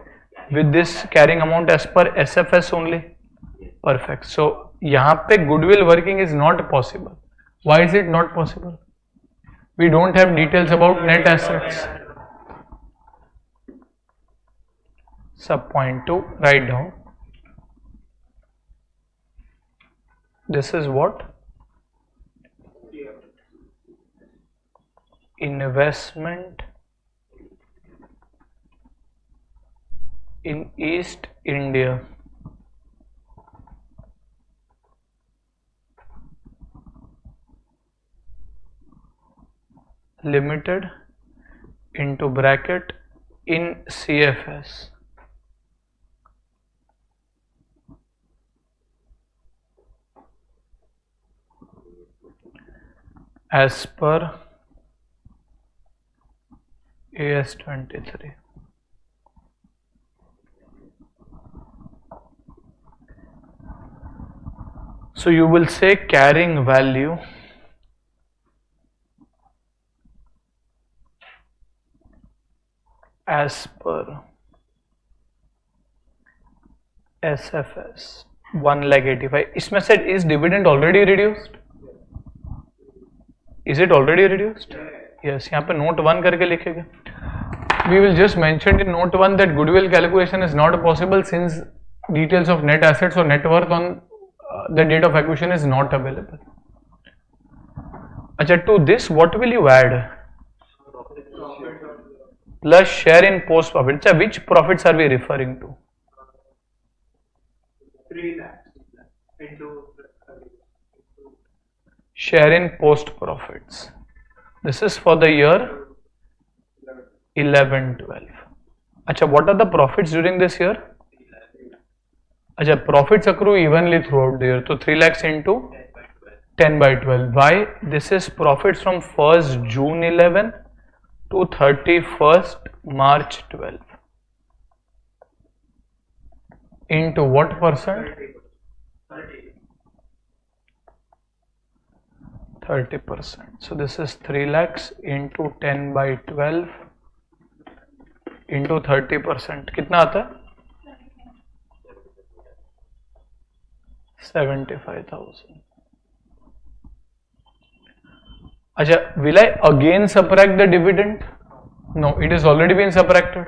with this carrying amount as per SFS only. Perfect. So यहाँ पे goodwill working is not possible. Why is it not possible? We don't have details about net assets. Sub point 2, write down. This is what? Investment in East India. Limited into bracket in CFS. As per AS 23. So you will say carrying value as per SFS 1,85,000. इसमें से is dividend already reduced? Is it already reduced? Yes. यहाँ पे note 1 करके लिखेंगे. We will just mention in note 1 that goodwill calculation is not possible since details of net assets or net worth on the date of acquisition is not available. अच्छा, to this what will you add? Plus share in post profit. अच्छा, which profits are we referring to? 3 lakhs into Share in post profits. This is for the year 11-12. अच्छा, what are the profits during this year? अच्छा, profits accrue evenly throughout the year. So 3 lakhs into 10/12. Why? This is profits from 1st June 11 to 31st March 12. Into what percent? 30%. So this is 3 lakhs into 10/12 into 30%. कितना आता है? 75,000. अच्छा, will I again subtract the dividend? No, it has already been subtracted.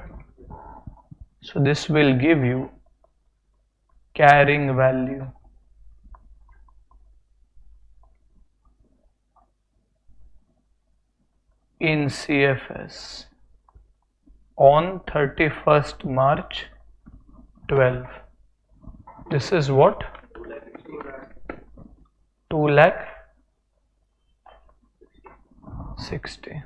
So this will give you carrying value in CFS on 31st March 12. This is what? 2 lakh 60.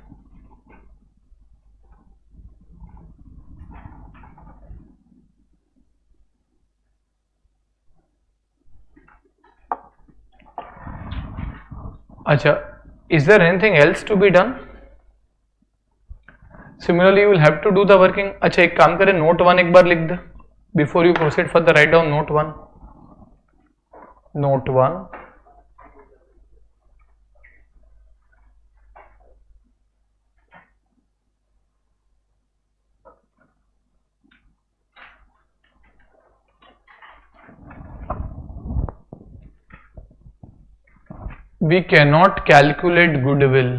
Acha, is there anything else to be done? Similarly, you will have to do the working. अच्छा, एक काम करें, note 1 एक बार लिख दे. Before you proceed further, write down note 1. Note 1. We cannot calculate goodwill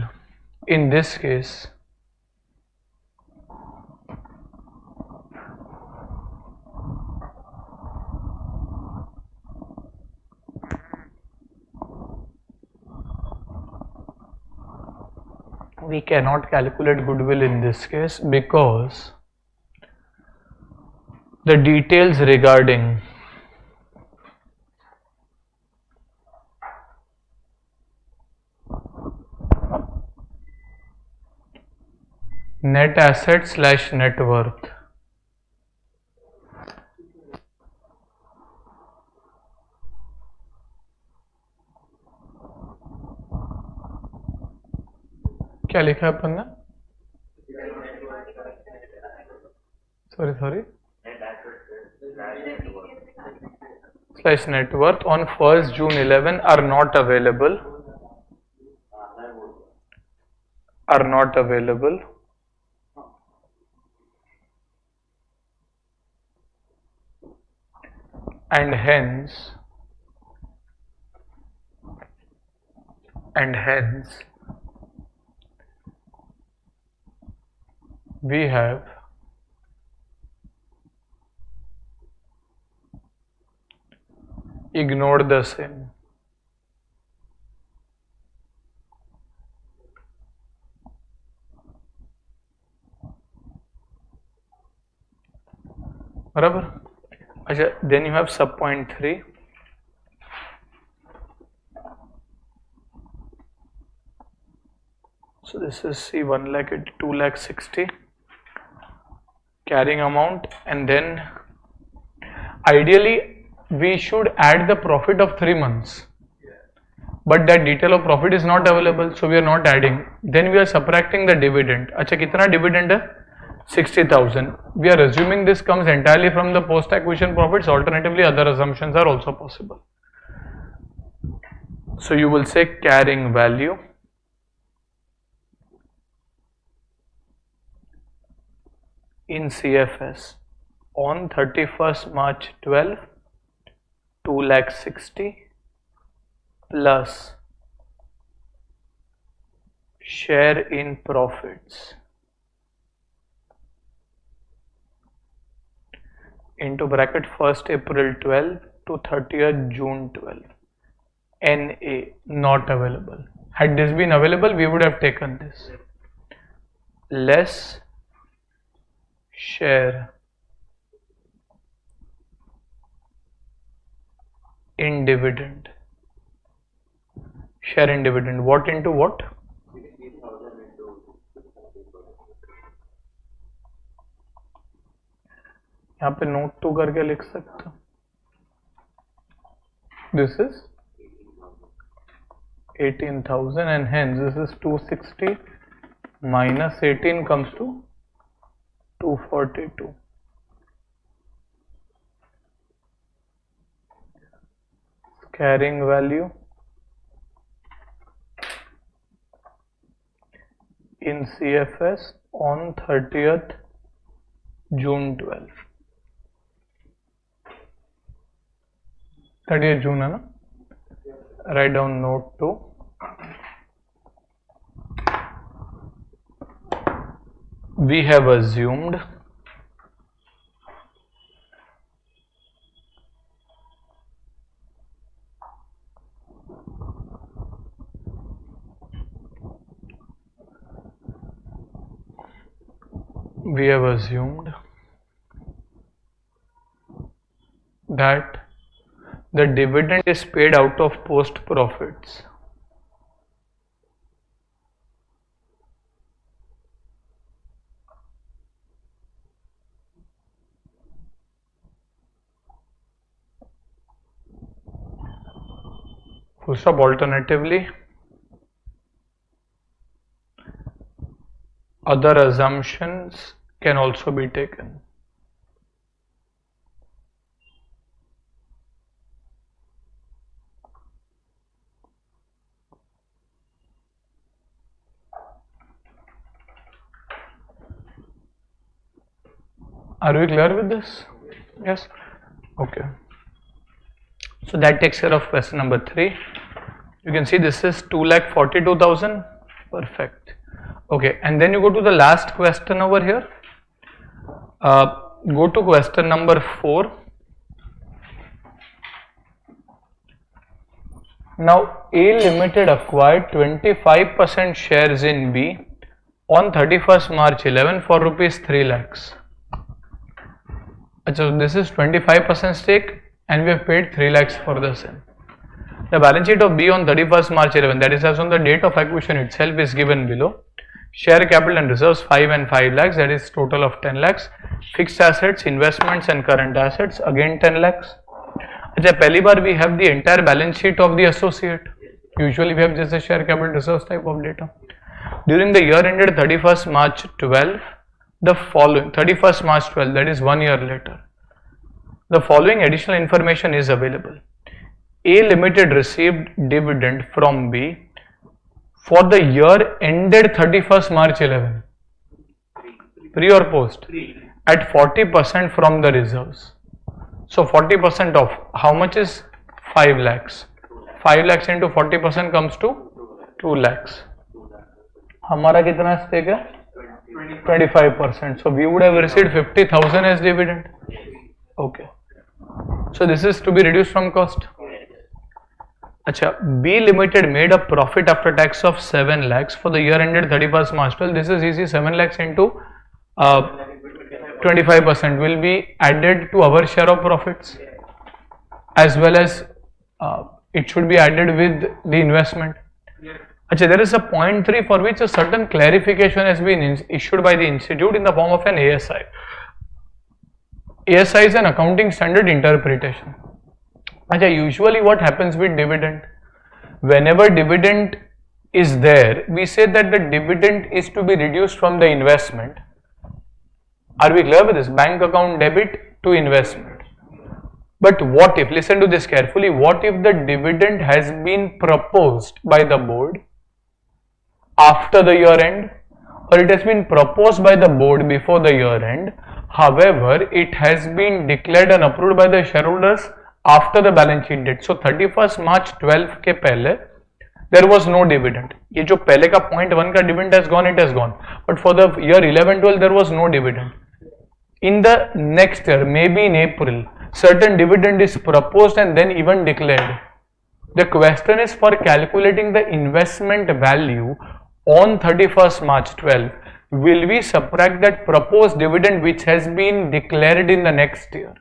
in this case. We cannot calculate goodwill in this case because the details regarding net asset / net worth क्या लिखा है अपन ने? Sorry / net worth on 1st June 11 are not available and hence and hence we have ignored the same. बराबर. अच्छा, then you have sub point 3. So this is C 1 lakh 2 lakh 60 carrying amount, and then ideally we should add the profit of 3 months, but that detail of profit is not available, so we are not adding. Then we are subtracting the dividend. अच्छा, कितना dividend है? 60,000. We are assuming this comes entirely from the post acquisition profits. Alternatively, other assumptions are also possible. So you will say carrying value in CFS on 31st March 12, 2 lakh 60 plus share in profits into bracket 1st April 12 to 30th June 12. NA not available. Had this been available, we would have taken this. Less share in dividend. Share in dividend. What into what? 60,000 into 30%. यहाँ पे note 2 करके लिख सकते हो. This is 18,000 and hence this is 260 minus 18 comes to 242. Carrying value in CFS on 30th June 12. 30th June है ना? Write down note 2. We have assumed that the dividend is paid out of post profits. Full stop. Alternatively, other assumptions can also be taken. Are we clear with this? Yes? Okay. So that takes care of question number 3. You can see this is 2,42,000. Perfect. Okay, and then you go to the last question over here. Go to question number 4. Now A Limited acquired 25% shares in B on 31st March 11 for rupees 3 lakhs. So this is 25% stake and we have paid 3 lakhs for the same. The balance sheet of B on 31st March 11, that is as on the date of acquisition itself, is given below. Share capital and reserves 5 and 5 lakhs, that is total of 10 lakhs. Fixed assets, investments and current assets, again 10 lakhs. Pehli baar we have the entire balance sheet of the associate. Usually we have just a share capital reserves type of data. During the year ended 31st March 12, the following 31st March 12, that is 1 year later, the following additional information is available. A Limited received dividend from B for the year ended 31st March 11. Pre or post? At 40% from the reserves. So 40% of how much is 5 lakhs? 5 lakhs into 40% comes to 2 lakhs. हमारा कितना stake है? 25%. So we would have received 50,000 as dividend. Okay. So this is to be reduced from cost. Acha, B Limited made a profit after tax of 7 lakhs for the year ended 31st March 12. This is easy. 7 lakhs into 25% will be added to our share of profits, as well as it should be added with the investment. Achha, there is a point 3 for which a certain clarification has been issued by the institute in the form of an ASI. ASI is an accounting standard interpretation. Achha, usually what happens with dividend? Whenever dividend is there, we say that the dividend is to be reduced from the investment. Are we clear with this? Bank account debit to investment. But what if, listen to this carefully, what if the dividend has been proposed by the board after the year end, or it has been proposed by the board before the year end, however it has been declared and approved by the shareholders after the balance sheet date. So 31st March 12 के पहले there was no dividend. ये जो पहले का point 1 का dividend has gone, it has gone. But for the year 11-12 there was no dividend. In the next year, maybe in April, certain dividend is proposed and then even declared. The question is for calculating the investment value on 31st March 12, will we subtract that proposed dividend which has been declared in the next year?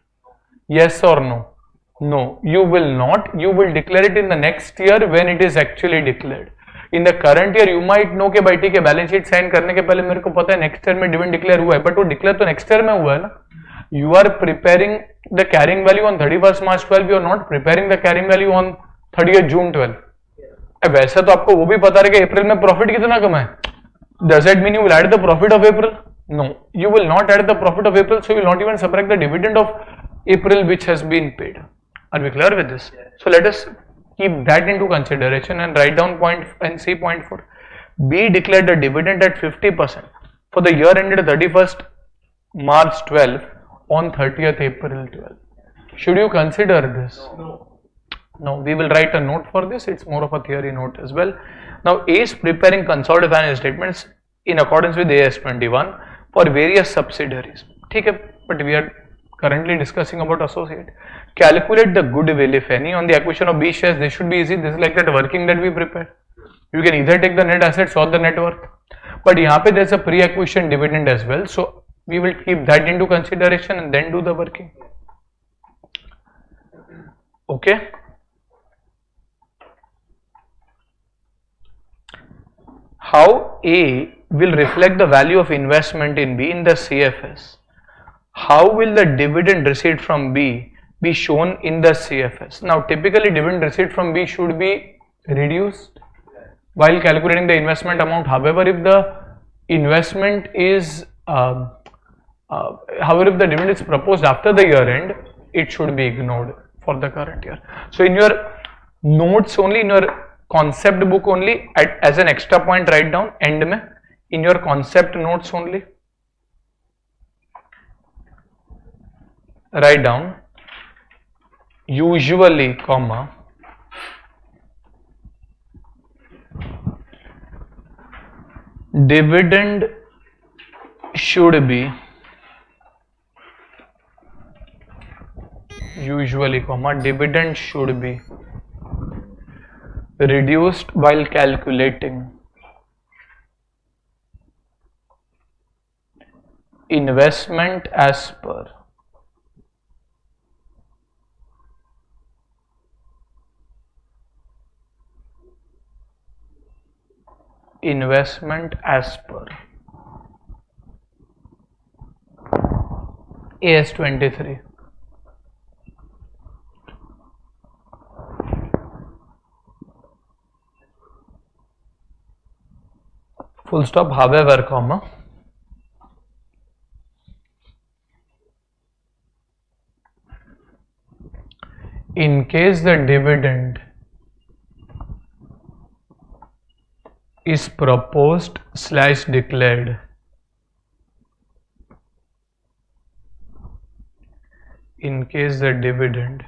Yes or no? No, you will not. You will declare it in the next year when it is actually declared. In the current year, you might know कि भाई ठीक है balance sheet sign करने के पहले मेरे को पता है नेक्स्ट ईयर में डिविडेंड डिक्लेयर हुआ है, बट वो डिक्लेयर तो नेक्स्ट ईयर में हुआ है ना. You are preparing the carrying value on 31st March 12. You are not preparing the carrying value on 30th June 12. वैसे तो आपको वो भी पता है कि अप्रैल में प्रॉफिट कितना कमा है. Does that mean you will add the profit of April? No, you will not add the profit of April, so you will not even subtract the dividend of April which has been paid. Are we clear with this? So let us keep that into consideration and write down point and see point 4. B declared a dividend at 50% for the year ended 31st March 12 on 30th April 12. Should you consider this? No, we will write a note for this. It's more of a theory note as well. Now A is preparing consolidated financial statements in accordance with AS 21 for various subsidiaries. ठीक है, but we are currently discussing about associate. Calculate the goodwill if any on the acquisition of B shares. This should be easy. This is like that working that we prepare. You can either take the net assets or the net worth. But यहाँ पे there's a pre-acquisition dividend as well. So we will keep that into consideration and then do the working. Okay. How A will reflect the value of investment in B in the CFS? How will the dividend received from B be shown in the CFS? Now typically dividend received from B should be reduced while calculating the investment amount. However, if the investment is however if the dividend is proposed after the year end, it should be ignored for the current year. So in your notes only, in your concept book only, as an extra point write down end mein, in your concept notes only write down usually comma dividend should be usually comma dividend should be reduced while calculating investment as per AS 23. Full stop, however, comma in case the dividend is proposed / declared in case the dividend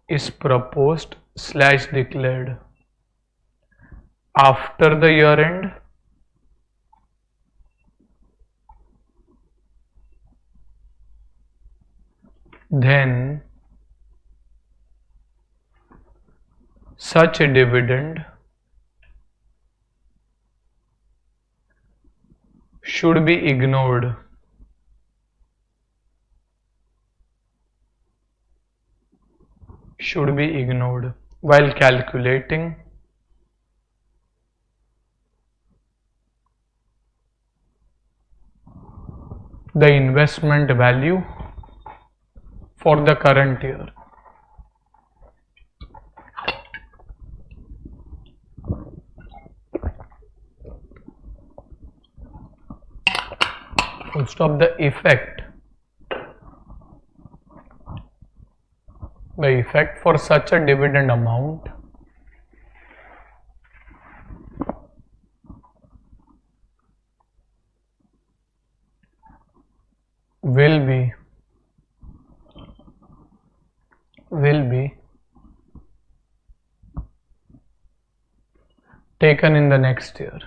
is proposed / declared after the year end, then such a dividend should be ignored. Should be ignored while calculating the investment value for the current year. Full stop. The effect for such a dividend amount will be taken in the next year.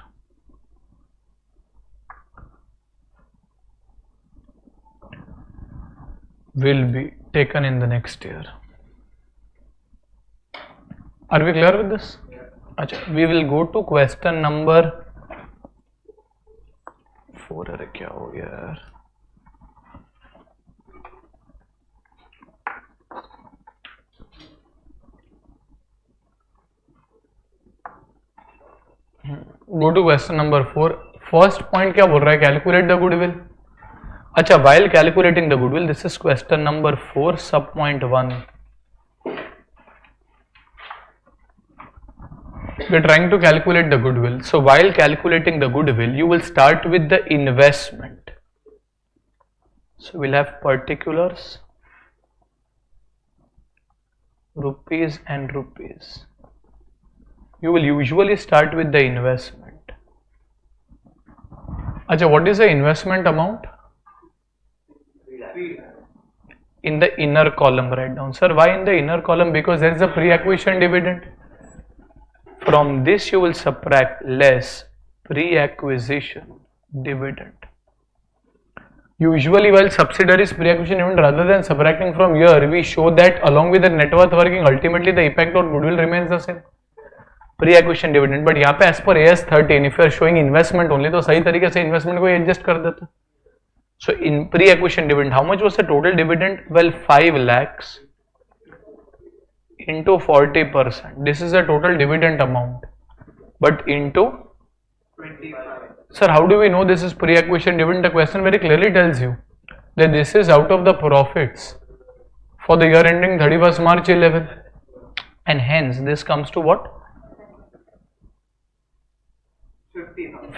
Will be taken in the next year. Are we clear with this? Achha, we will go to question number 4. अरे क्या हो गया यार? Go to question number 4. First point क्या बोल रहा है? Calculate the goodwill. अच्छा, while calculating the goodwill, this is question number 4, sub point 1. We are trying to calculate the goodwill. So while calculating the goodwill, you will start with the investment. So we'll have particulars, rupees and rupees. You will usually start with the investment. Achha, what is the investment amount? In the inner column, write down. Sir, why in the inner column? Because there is a pre-acquisition dividend. From this you will subtract less pre-acquisition dividend. Usually while subsidiaries pre-acquisition dividend, rather than subtracting from here, we show that along with the net worth working, ultimately the impact on goodwill remains the same. Pre-acquisition dividend. But यहाँ पे as per AS 13, if you are showing investment only, तो सही तरीके से investment को adjust कर देता. So in pre-acquisition dividend, how much was the total dividend? Well, 5 lakhs into 40%. This is the total dividend amount. But into 25. Sir, how do we know this is pre-acquisition dividend? The question very clearly tells you that this is out of the profits for the year ending 31st March 11, and hence this comes to what?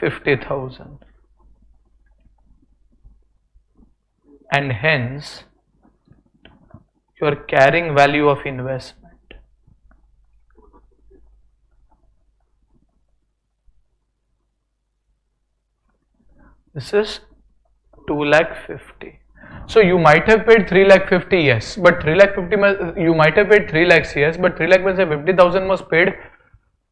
50,000. And hence your carrying value of investment this is 2,50,000. So you might have paid 3,50,000, yes, but 3,50,000 you might have paid 3 lakhs, yes, but 3 lakh means 50,000 was paid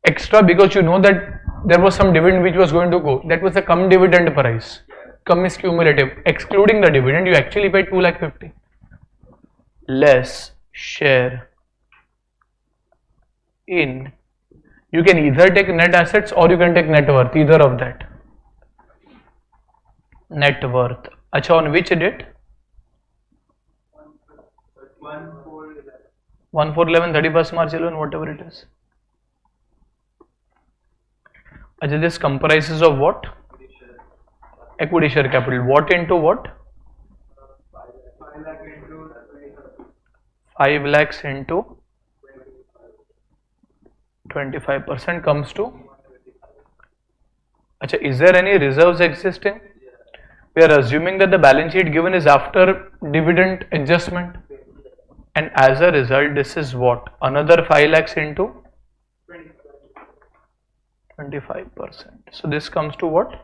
extra because you know that there was some dividend which was going to go. That was the cum dividend price. Cum is cumulative. Excluding the dividend, you actually paid 2,50,000. Less share in. You can either take net assets or you can take net worth. Either of that. Net worth. Acha, on which date? 1/4/11, 31st March 11, whatever it is. Acha, this comprises of what? Equity share capital. What into what? 5 lakhs into 25% comes to. Achha, is there any reserves existing? We are assuming that the balance sheet given is after dividend adjustment, and as a result this is what? Another 5 lakhs into 25%. So this comes to what?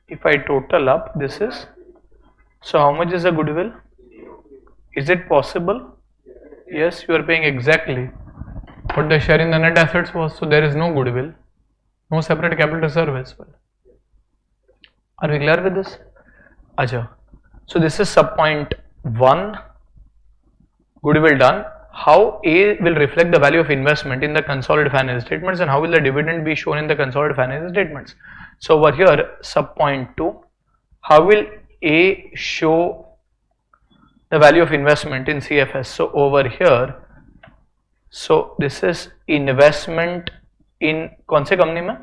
If I total up, this is, so how much is the goodwill? Is it possible? Yes, you are paying exactly what the share in the net assets was. So there is no goodwill, no separate capital reserve as well. Are we clear with this? Acha. So this is sub point 1, goodwill done. How A will reflect the value of investment in the consolidated financial statements, and how will the dividend be shown in the consolidated financial statements? So over here, sub point 2, how will A show the value of investment in CFS? So over here, so this is investment in कौन से company में?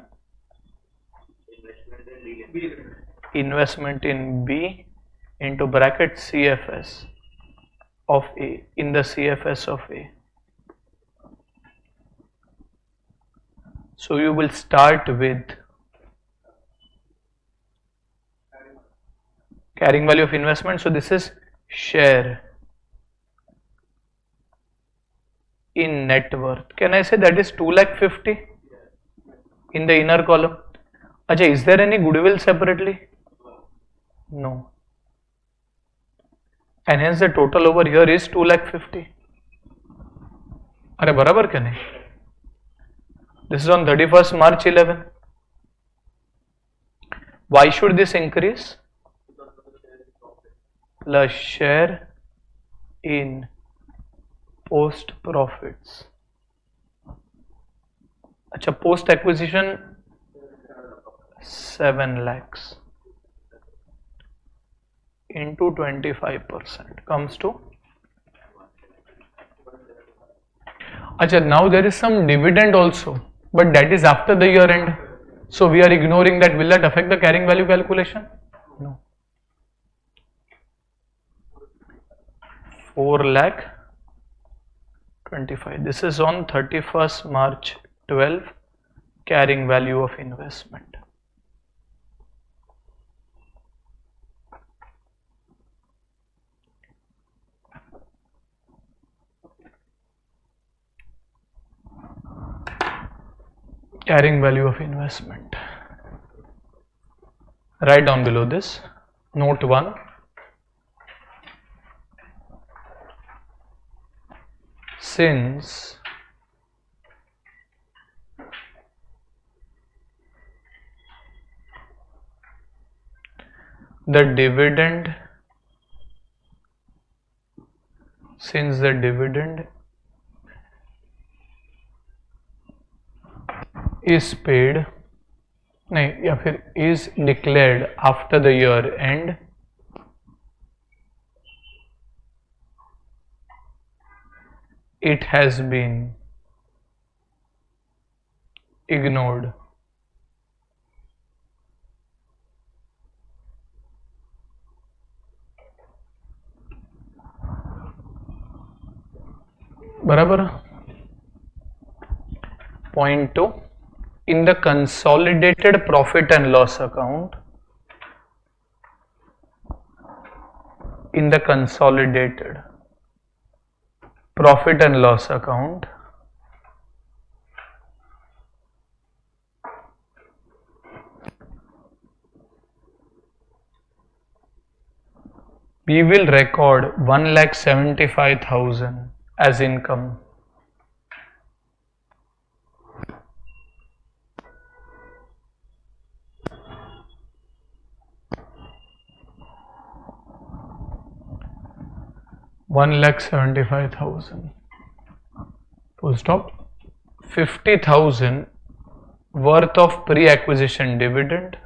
Investment in B into bracket CFS of A, in the CFS of A. So you will start with carrying value of investment. So this is share in net worth. Can I say that is 2,50,000 in the inner column? Acha, is there any goodwill separately? No. And hence the total over here is 2,50,000. Are barabar kya nahi? This is on 31st March 11. Why should this increase? Plus share in post profits. Acha, post acquisition 7 lakhs into 25% comes to. Acha, now there is some dividend also, but that is after the year end. So we are ignoring that. Will that affect the carrying value calculation? No. 4 lakh 25. This is on 31st March 12, carrying value of investment. Carrying value of investment. Write down below this. Note 1. Since the dividend is paid, नहीं या फिर is declared after the year end, it has been ignored. बराबर. Point 2. In the consolidated profit and loss account, in the consolidated profit and loss account, we will record 1,75,000 as income. $1,75,000. Full stop. 50,000 worth of pre-acquisition dividend.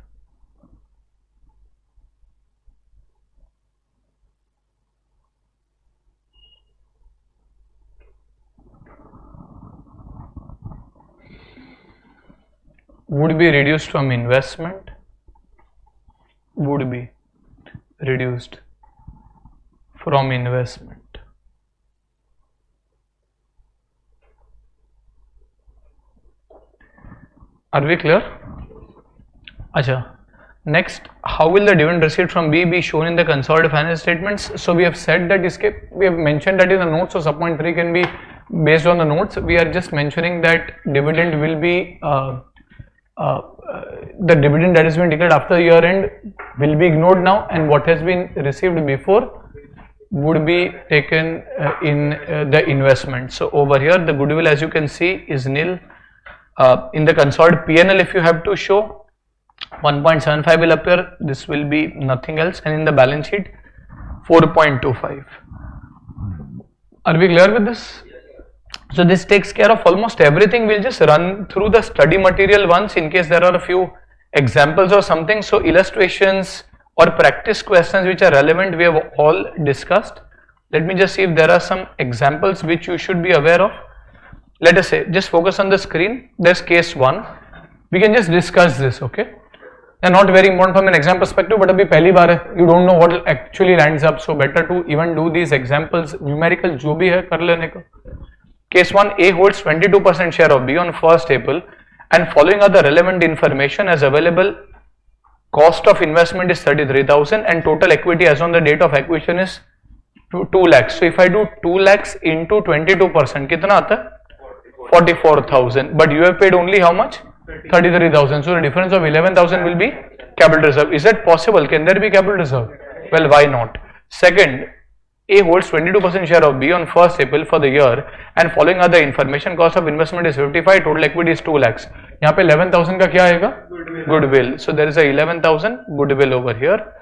Would be reduced from investment. Would be reduced from investment. Are we clear? Acha. Next, how will the dividend received from B be shown in the consolidated financial statements? So we have said that we have mentioned that in the notes, so sub point 3 can be based on the notes. We are just mentioning that dividend will be the dividend that has been declared after year end will be ignored now, and what has been received before would be taken in the investment. So over here the goodwill, as you can see, is nil. In the consolidated P&L, if you have to show, 1.75 will appear, this will be nothing else, and in the balance sheet 4.25. Are we clear with this? So this takes care of almost everything. We'll just run through the study material once in case there are a few examples or something. So illustrations or practice questions which are relevant, we have all discussed. Let me just see if there are some examples which you should be aware of. Let us say, just focus on the screen. There's case 1. We can just discuss this, okay? They're not very important from an exam perspective, but abhi pehli baar hai, you don't know what actually lands up, so better to even do these examples, numerical jo bhi hai kar lene ka. Case 1, A holds 22% share of B on 1st April and following are the relevant information as available. Cost of investment is 33,000 and total equity as on the date of acquisition is 2 lakhs. So if I do 2 lakhs into 22%, kitna aata hai? 44,000. But you have paid only how much? 33,000. So the difference of 11,000 will be capital reserve. Is that possible? Can there be capital reserve? Well, why not? Second, A holds 22% share of B on 1st April for the year and following other information, cost of investment is 55, total equity is 2 lakhs. यहाँ पे 11,000 का क्या आएगा? Goodwill. So there is a 11,000 goodwill over here.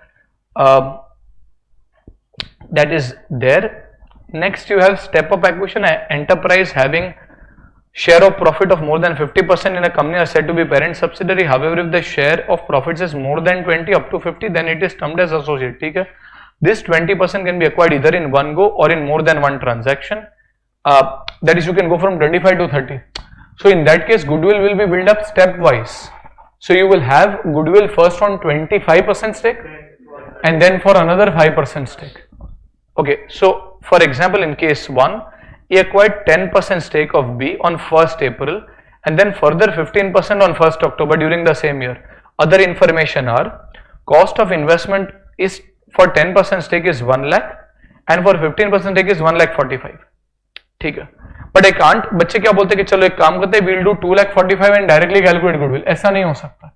That is there. Next you have step up acquisition. Enterprise having share of profit of more than 50% in a company are said to be parent subsidiary. However, if the share of profits is more than 20 up to 50, then it is termed as associate. ठीक है? This 20% can be acquired either in one go or in more than one transaction. That is, you can go from 25 to 30. So in that case, goodwill will be built up stepwise. So you will have goodwill first on 25% stake and then for another 5% stake. Okay, so for example, in case 1, he acquired 10% stake of B on 1st April and then further 15% on 1st October during the same year. Other information are, cost of investment is for 10% stake is 1 lakh and for 15% stake is 1 lakh 45. ठीक है, but I can't, बच्चे क्या बोलते हैं कि चलो एक काम करते हैं, we'll do 2 lakh 45 and directly calculate goodwill. ऐसा नहीं हो सकता.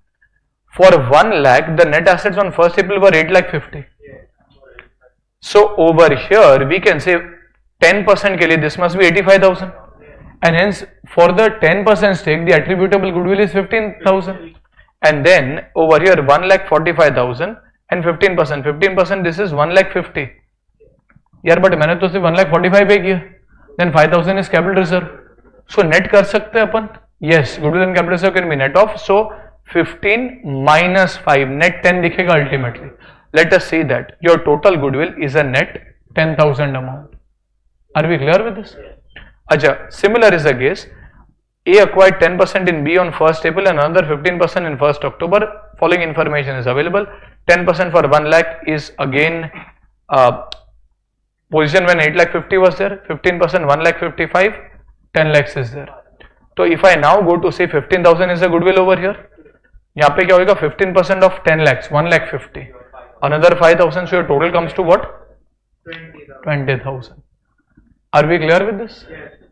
For 1 lakh, the net assets on 1st April were 8 lakh 50. So over here we can say 10% के लिए this must be 85,000 and hence for the 10% stake the attributable goodwill is 15,000 and then over here 1 lakh 45,000 and 15%, this is 1 lakh 50. यार but मैंने तो सिर्फ 1 lakh 45 पे किया. Then 5,000 is capital reserve. So net कर सकते हैं अपन. Yes, goodwill and capital reserve can be net off. So 15 minus 5, net 10 दिखेगा ultimately. Let us see that your total goodwill is a net 10,000 amount. Are we clear with this? Acha, similar is the case. A acquired 10% in B on 1st April and another 15% in 1st October. Following information is available. 10% for 1 lakh is again position when 8 lakh 50 was there. 15% 1 lakh 55, 10 lakhs is there. So if I now go to say 15,000 is a goodwill over here. यहाँ पे क्या होगा? 15% of 10 lakhs, 1 lakh 50. Another 5,000, so your total comes to what? 20,000. Are we clear with this?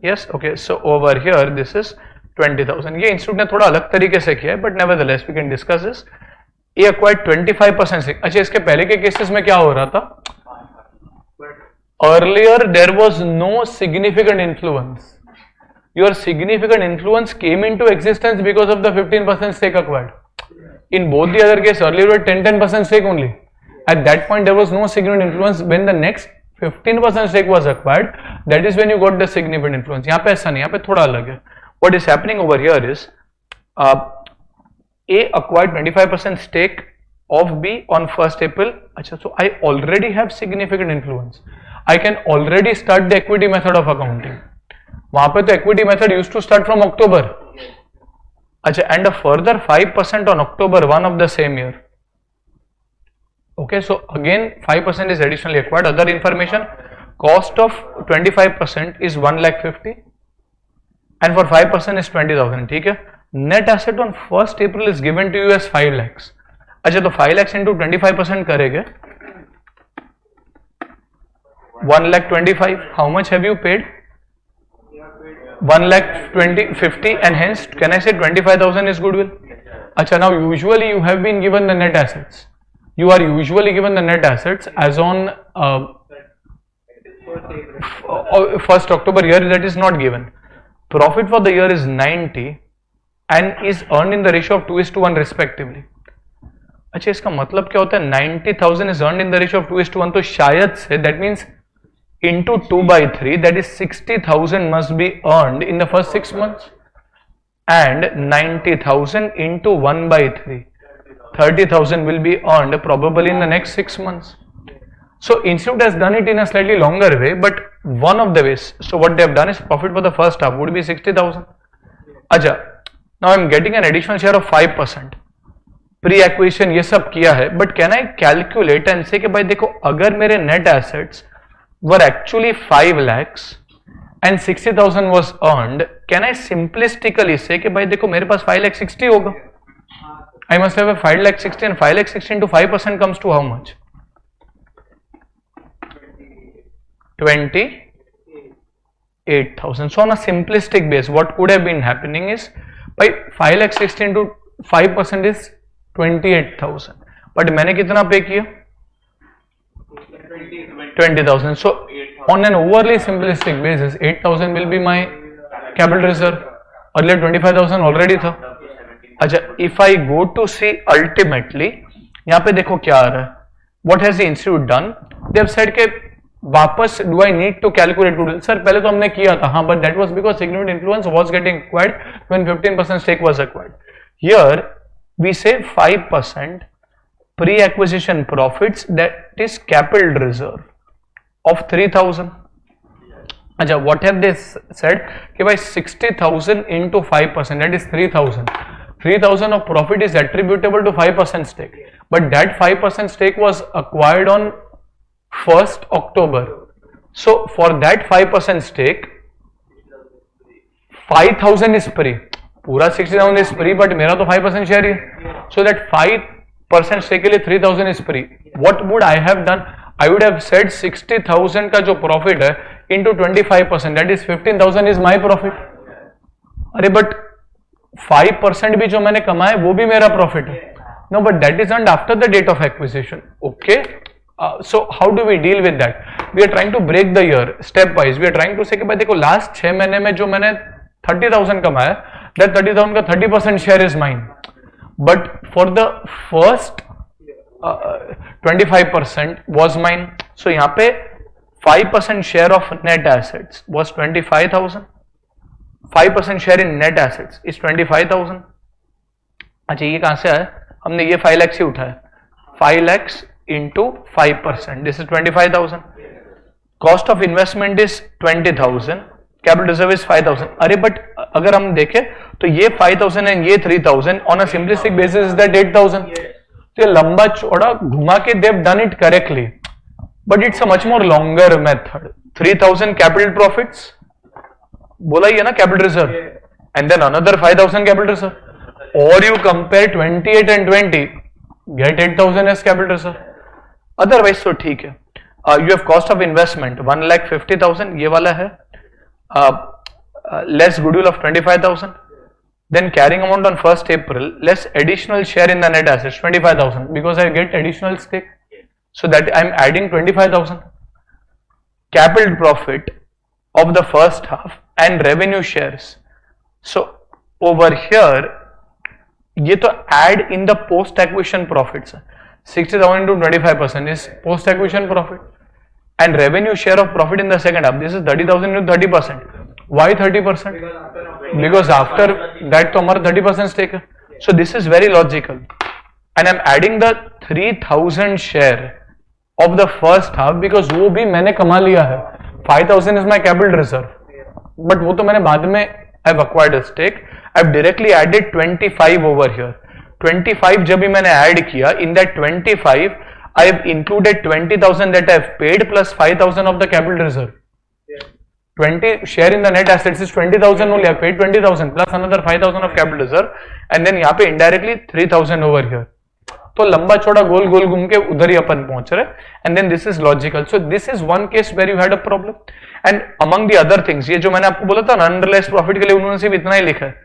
Yes. Okay. So over here this is 20,000. ये institute ने थोड़ा अलग तरीके से किया है, but nevertheless we can discuss this. A acquired 25% stake. अच्छा, इसके पहले के केसेस में क्या हो रहा था? Earlier there was no significant influence. Your significant influence came into existence because of the 15% stake acquired. In both the other cases, earlier we had 10% stake only. At that point there was no significant influence. When the next 15% stake was acquired, that is when you got the significant influence. यहाँ पे ऐसा नहीं, यहाँ पे थोड़ा अलग है. What is happening over here is A acquired 25% stake of B on 1st April. अच्छा, so I already have significant influence. I can already start the equity method of accounting. वहाँ पे तो equity method used to start from October. अच्छा, and a further 5% on October 1 of the same year. Okay, so again 5% is additionally acquired. Other information, cost of 25% is 1 lakh 50 and for 5% is 20,000. ठीक है, net asset on 1st April is given to you as 5 lakhs. अच्छा, तो 5 lakhs into 25% करेंगे 1 lakh 25. How much have you paid? 1 lakh 50 and hence can I say 25,000 is goodwill? अच्छा, now usually you have been given the net assets. You are usually given the net assets as on 1st October year, that is not given. Profit for the year is 90 and is earned in the ratio of 2:1 respectively. अच्छा, इसका मतलब क्या होता है? 90,000 is earned in the ratio of 2:1, तो शायद से that means into 2/3, that is 60,000 must be earned in the first 6 months, and 90,000 into 1/3, 30,000 will be earned probably in the next 6 months. So Institute has done it in a slightly longer way, but one of the ways. So what they have done is profit for the first half would be 60,000. अच्छा, now I am getting an additional share of 5%. Pre-acquisition ये सब किया है, but can I calculate and say कि भाई देखो, अगर मेरे net assets were actually 5 lakhs and 60,000 was earned, can I simplistically say कि भाई देखो मेरे पास 5 lakh 60 होगा? I must have a 5 lakh 60, and 5 lakh 60 into 5% comes to how much? 28,000. So on a simplistic base, what could have been happening is, by 5 lakh 60 into 5% is 28,000. But मैंने कितना पे किया? 20,000. So on an overly simplistic basis, 8,000 will be my capital reserve. Earlier 25,000 already था. अच्छा, if I go to see ultimately, यहाँ पे देखो क्या आ रहा है. What has the institute done? They have said के वापस do I need to calculate goodwill? Sir पहले तो हमने किया था, हाँ, but that was because significant influence was getting acquired when 15% stake was acquired. Here we say 5% pre-acquisition profits, that is capital reserve of 3,000. अच्छा, what have they said? कि भाई 60,000 into 5%, that is 3,000. 3,000 of profit is attributable to 5% stake, but that 5% stake was acquired on 1st October. So for that 5% stake, 5,000 is free. पूरा 60,000 is free, but मेरा तो 5% share ही है. So that 5% stake के लिए 3,000 is free. What would I have done? I would have said 60,000 का जो profit है into 25%, that is 15,000 is my profit. अरे but 5% भी जो मैंने कमाया वो भी मेरा profit है. No, but that is earned after the date of acquisition. Okay. So how do we deal with that? We are trying to break the year step wise. We are trying to say कि भाई देखो last 6 महीने में जो मैंने 30,000 कमाया, that 30,000 का 30% share is mine. But for the first 25% was mine. So यहाँ पे 5% share of net assets was 25,000. 5% share in net assets is 25,000. अच्छा, ये कहाँ से आया? हमने ये 5 lakhs ही उठाया. 5 lakhs into 5%, this is 25,000. Cost of investment is 20,000. Capital reserve is 5,000. अरे but अगर हम देखें तो ये 5,000 and ये 3,000 on a simplistic basis is that 8,000. तो ये लंबा चौड़ा घुमा के they have done it correctly, but it's a much more longer method. 3,000 capital profits, बोला ही है ना capital reserve, and then another 5,000 capital reserve, or you compare 28 and 20, get 8,000 as capital reserve. Otherwise तो ठीक है. You have cost of investment 1,50,000, ये वाला है, less goodwill of 25,000, then carrying amount on 1st April, less additional share in the net assets 25,000, because I get additional stake, so that I am adding 25,000. Capital profit of the first half and revenue shares. So over here ये तो add in the post acquisition profits. 60,000 into 25% is post acquisition profit, and revenue share of profit in the second half, this is 30,000 into 30%. Why 30%? Because after that तो हमारा 30% stake है. So this is very logical, and I'm adding the 3,000 share of the first half because वो भी मैंने कमा लिया है. 5,000 is my capital reserve, but वो तो मैंने बाद में I've acquired a stake. I've directly added 25 over here. 25 जब भी मैंने ऐड किया, in that 25 I have included 20,000 that I have paid plus 5,000 of the capital reserve. 20 share in the net assets is 20,000 only. I have paid 20,000 plus another 5,000 of capital reserve, and then यहाँ पे indirectly 3,000 over here. तो लंबा चौड़ा गोल गोल घूम के उधर ही अपन पहुंच रहे, and then this is logical. So this is one case where you had a problem. And among the other things, ये जो मैंने आपको बोला था unrealized profit के लिए उन्होंने सिर्फ इतना ही लिखा है.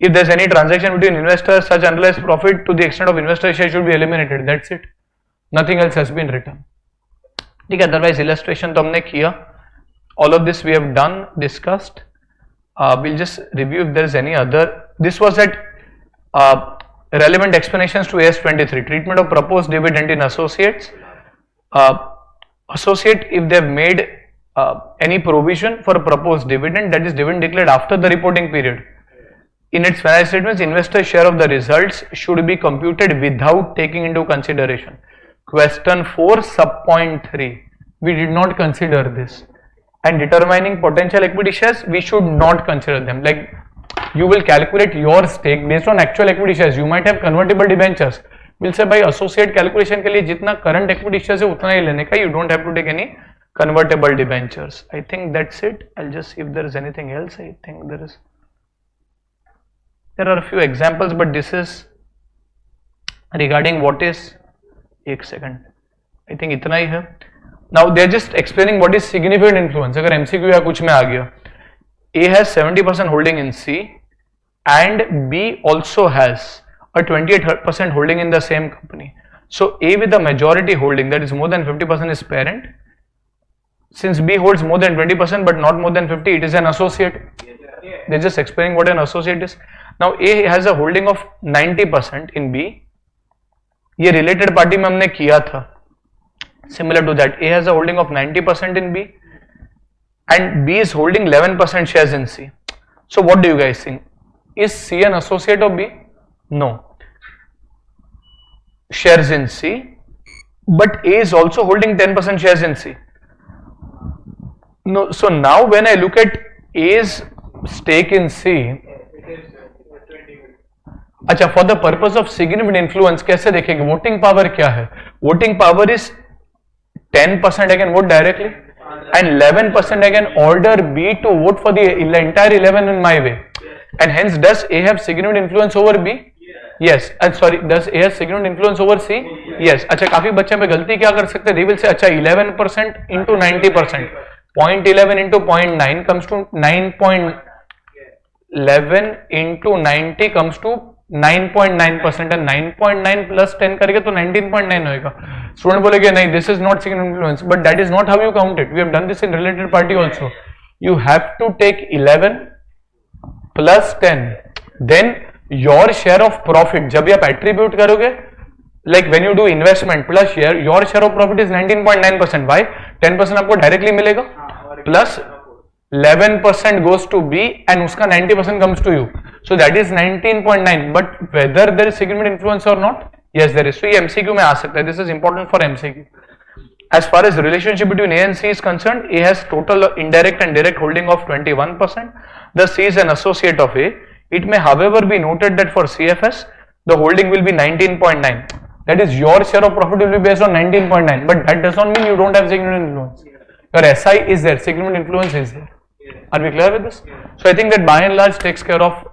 If there's any transaction between investors, such unrealized profit to the extent of investor share should be eliminated. That's it. Nothing else has been written. ठीक है, अदरवाइज इलस्ट्रेशन तो हमने किया. All of this we have done, discussed. We'll just review if there is any other. This was at relevant explanations to AS23, treatment of proposed dividend in associates. Associate, if they have made any provision for a proposed dividend, that is dividend declared after the reporting period, in its financial statements, investor share of the results should be computed without taking into consideration. Question 4 sub point 3, we did not consider this. And determining potential equity shares, we should not consider them. Like, you will calculate your stake based on actual equity shares. You might have convertible debentures. We'll say by associate calculation के लिए जितना current equity shares है उतना ही लेने का. You don't have to take any convertible debentures. I think that's it. I'll just see if there is anything else. I think there are a few examples, but this is regarding what is. एक second. I think इतना ही है. Now they are just explaining what is significant influence. अगर MCQ या कुछ में आ गया, A has 70% holding in C and B also has a 28% holding in the same company. So A with the majority holding, that is more than 50%, is parent. Since B holds more than 20% but not more than 50, it is an associate. They are just explaining what an associate is. Now A has a holding of 90% in B. ये related party में हमने किया था. Similar to that, A has a holding of 90% in B and B is holding 11% shares in C. So what do you guys think? Is C an associate of B? No. Shares in C, but A is also holding 10% shares in C. No. So now when I look at A's stake in C, अच्छा, for the purpose of significant influence कैसे देखेंगे? Voting power क्या है? Voting power is 10% I can vote directly and 11% I can order B to vote for the entire 11 in my way. And hence, does A have significant influence over B? Yes. And sorry, does A have significant influence over C? Yes. अच्छा, काफी बच्चे पे गलती क्या कर सकते हैं? They will say, अच्छा, 11% into 90%, 0.11 into 0.9 comes to 9.11 into 90 comes to 9.9% and 9.9 plus 10 करके तो 19.9 होएगा. Student बोलेगे नहीं, this is not significant influence, but that is not how you count it. We have done this in related party also. You have to take 11 plus 10, then your share of profit. जब आप attribute करोगे, like when you do investment plus share, your share of profit is 19.9%. Why? 10% आपको directly मिलेगा, plus 11% goes to B and उसका 90% comes to you. So that is 19.9. But whether there is significant influence or not, yes there is. So ये MCQ में आ सकता है. This is important for MCQ. As far as the relationship between A and C is concerned, A has total indirect and direct holding of 21%. Thus C is an associate of A. It may however be noted that for CFS, the holding will be 19.9. That is, your share of profit will be based on 19.9. But that does not mean you don't have significant influence. Your SI is there, significant influence is there. Are we clear with this? So I think that by and large takes care of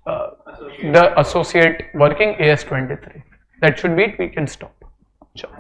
the associate working AS23. That should be it. We can stop. Sure.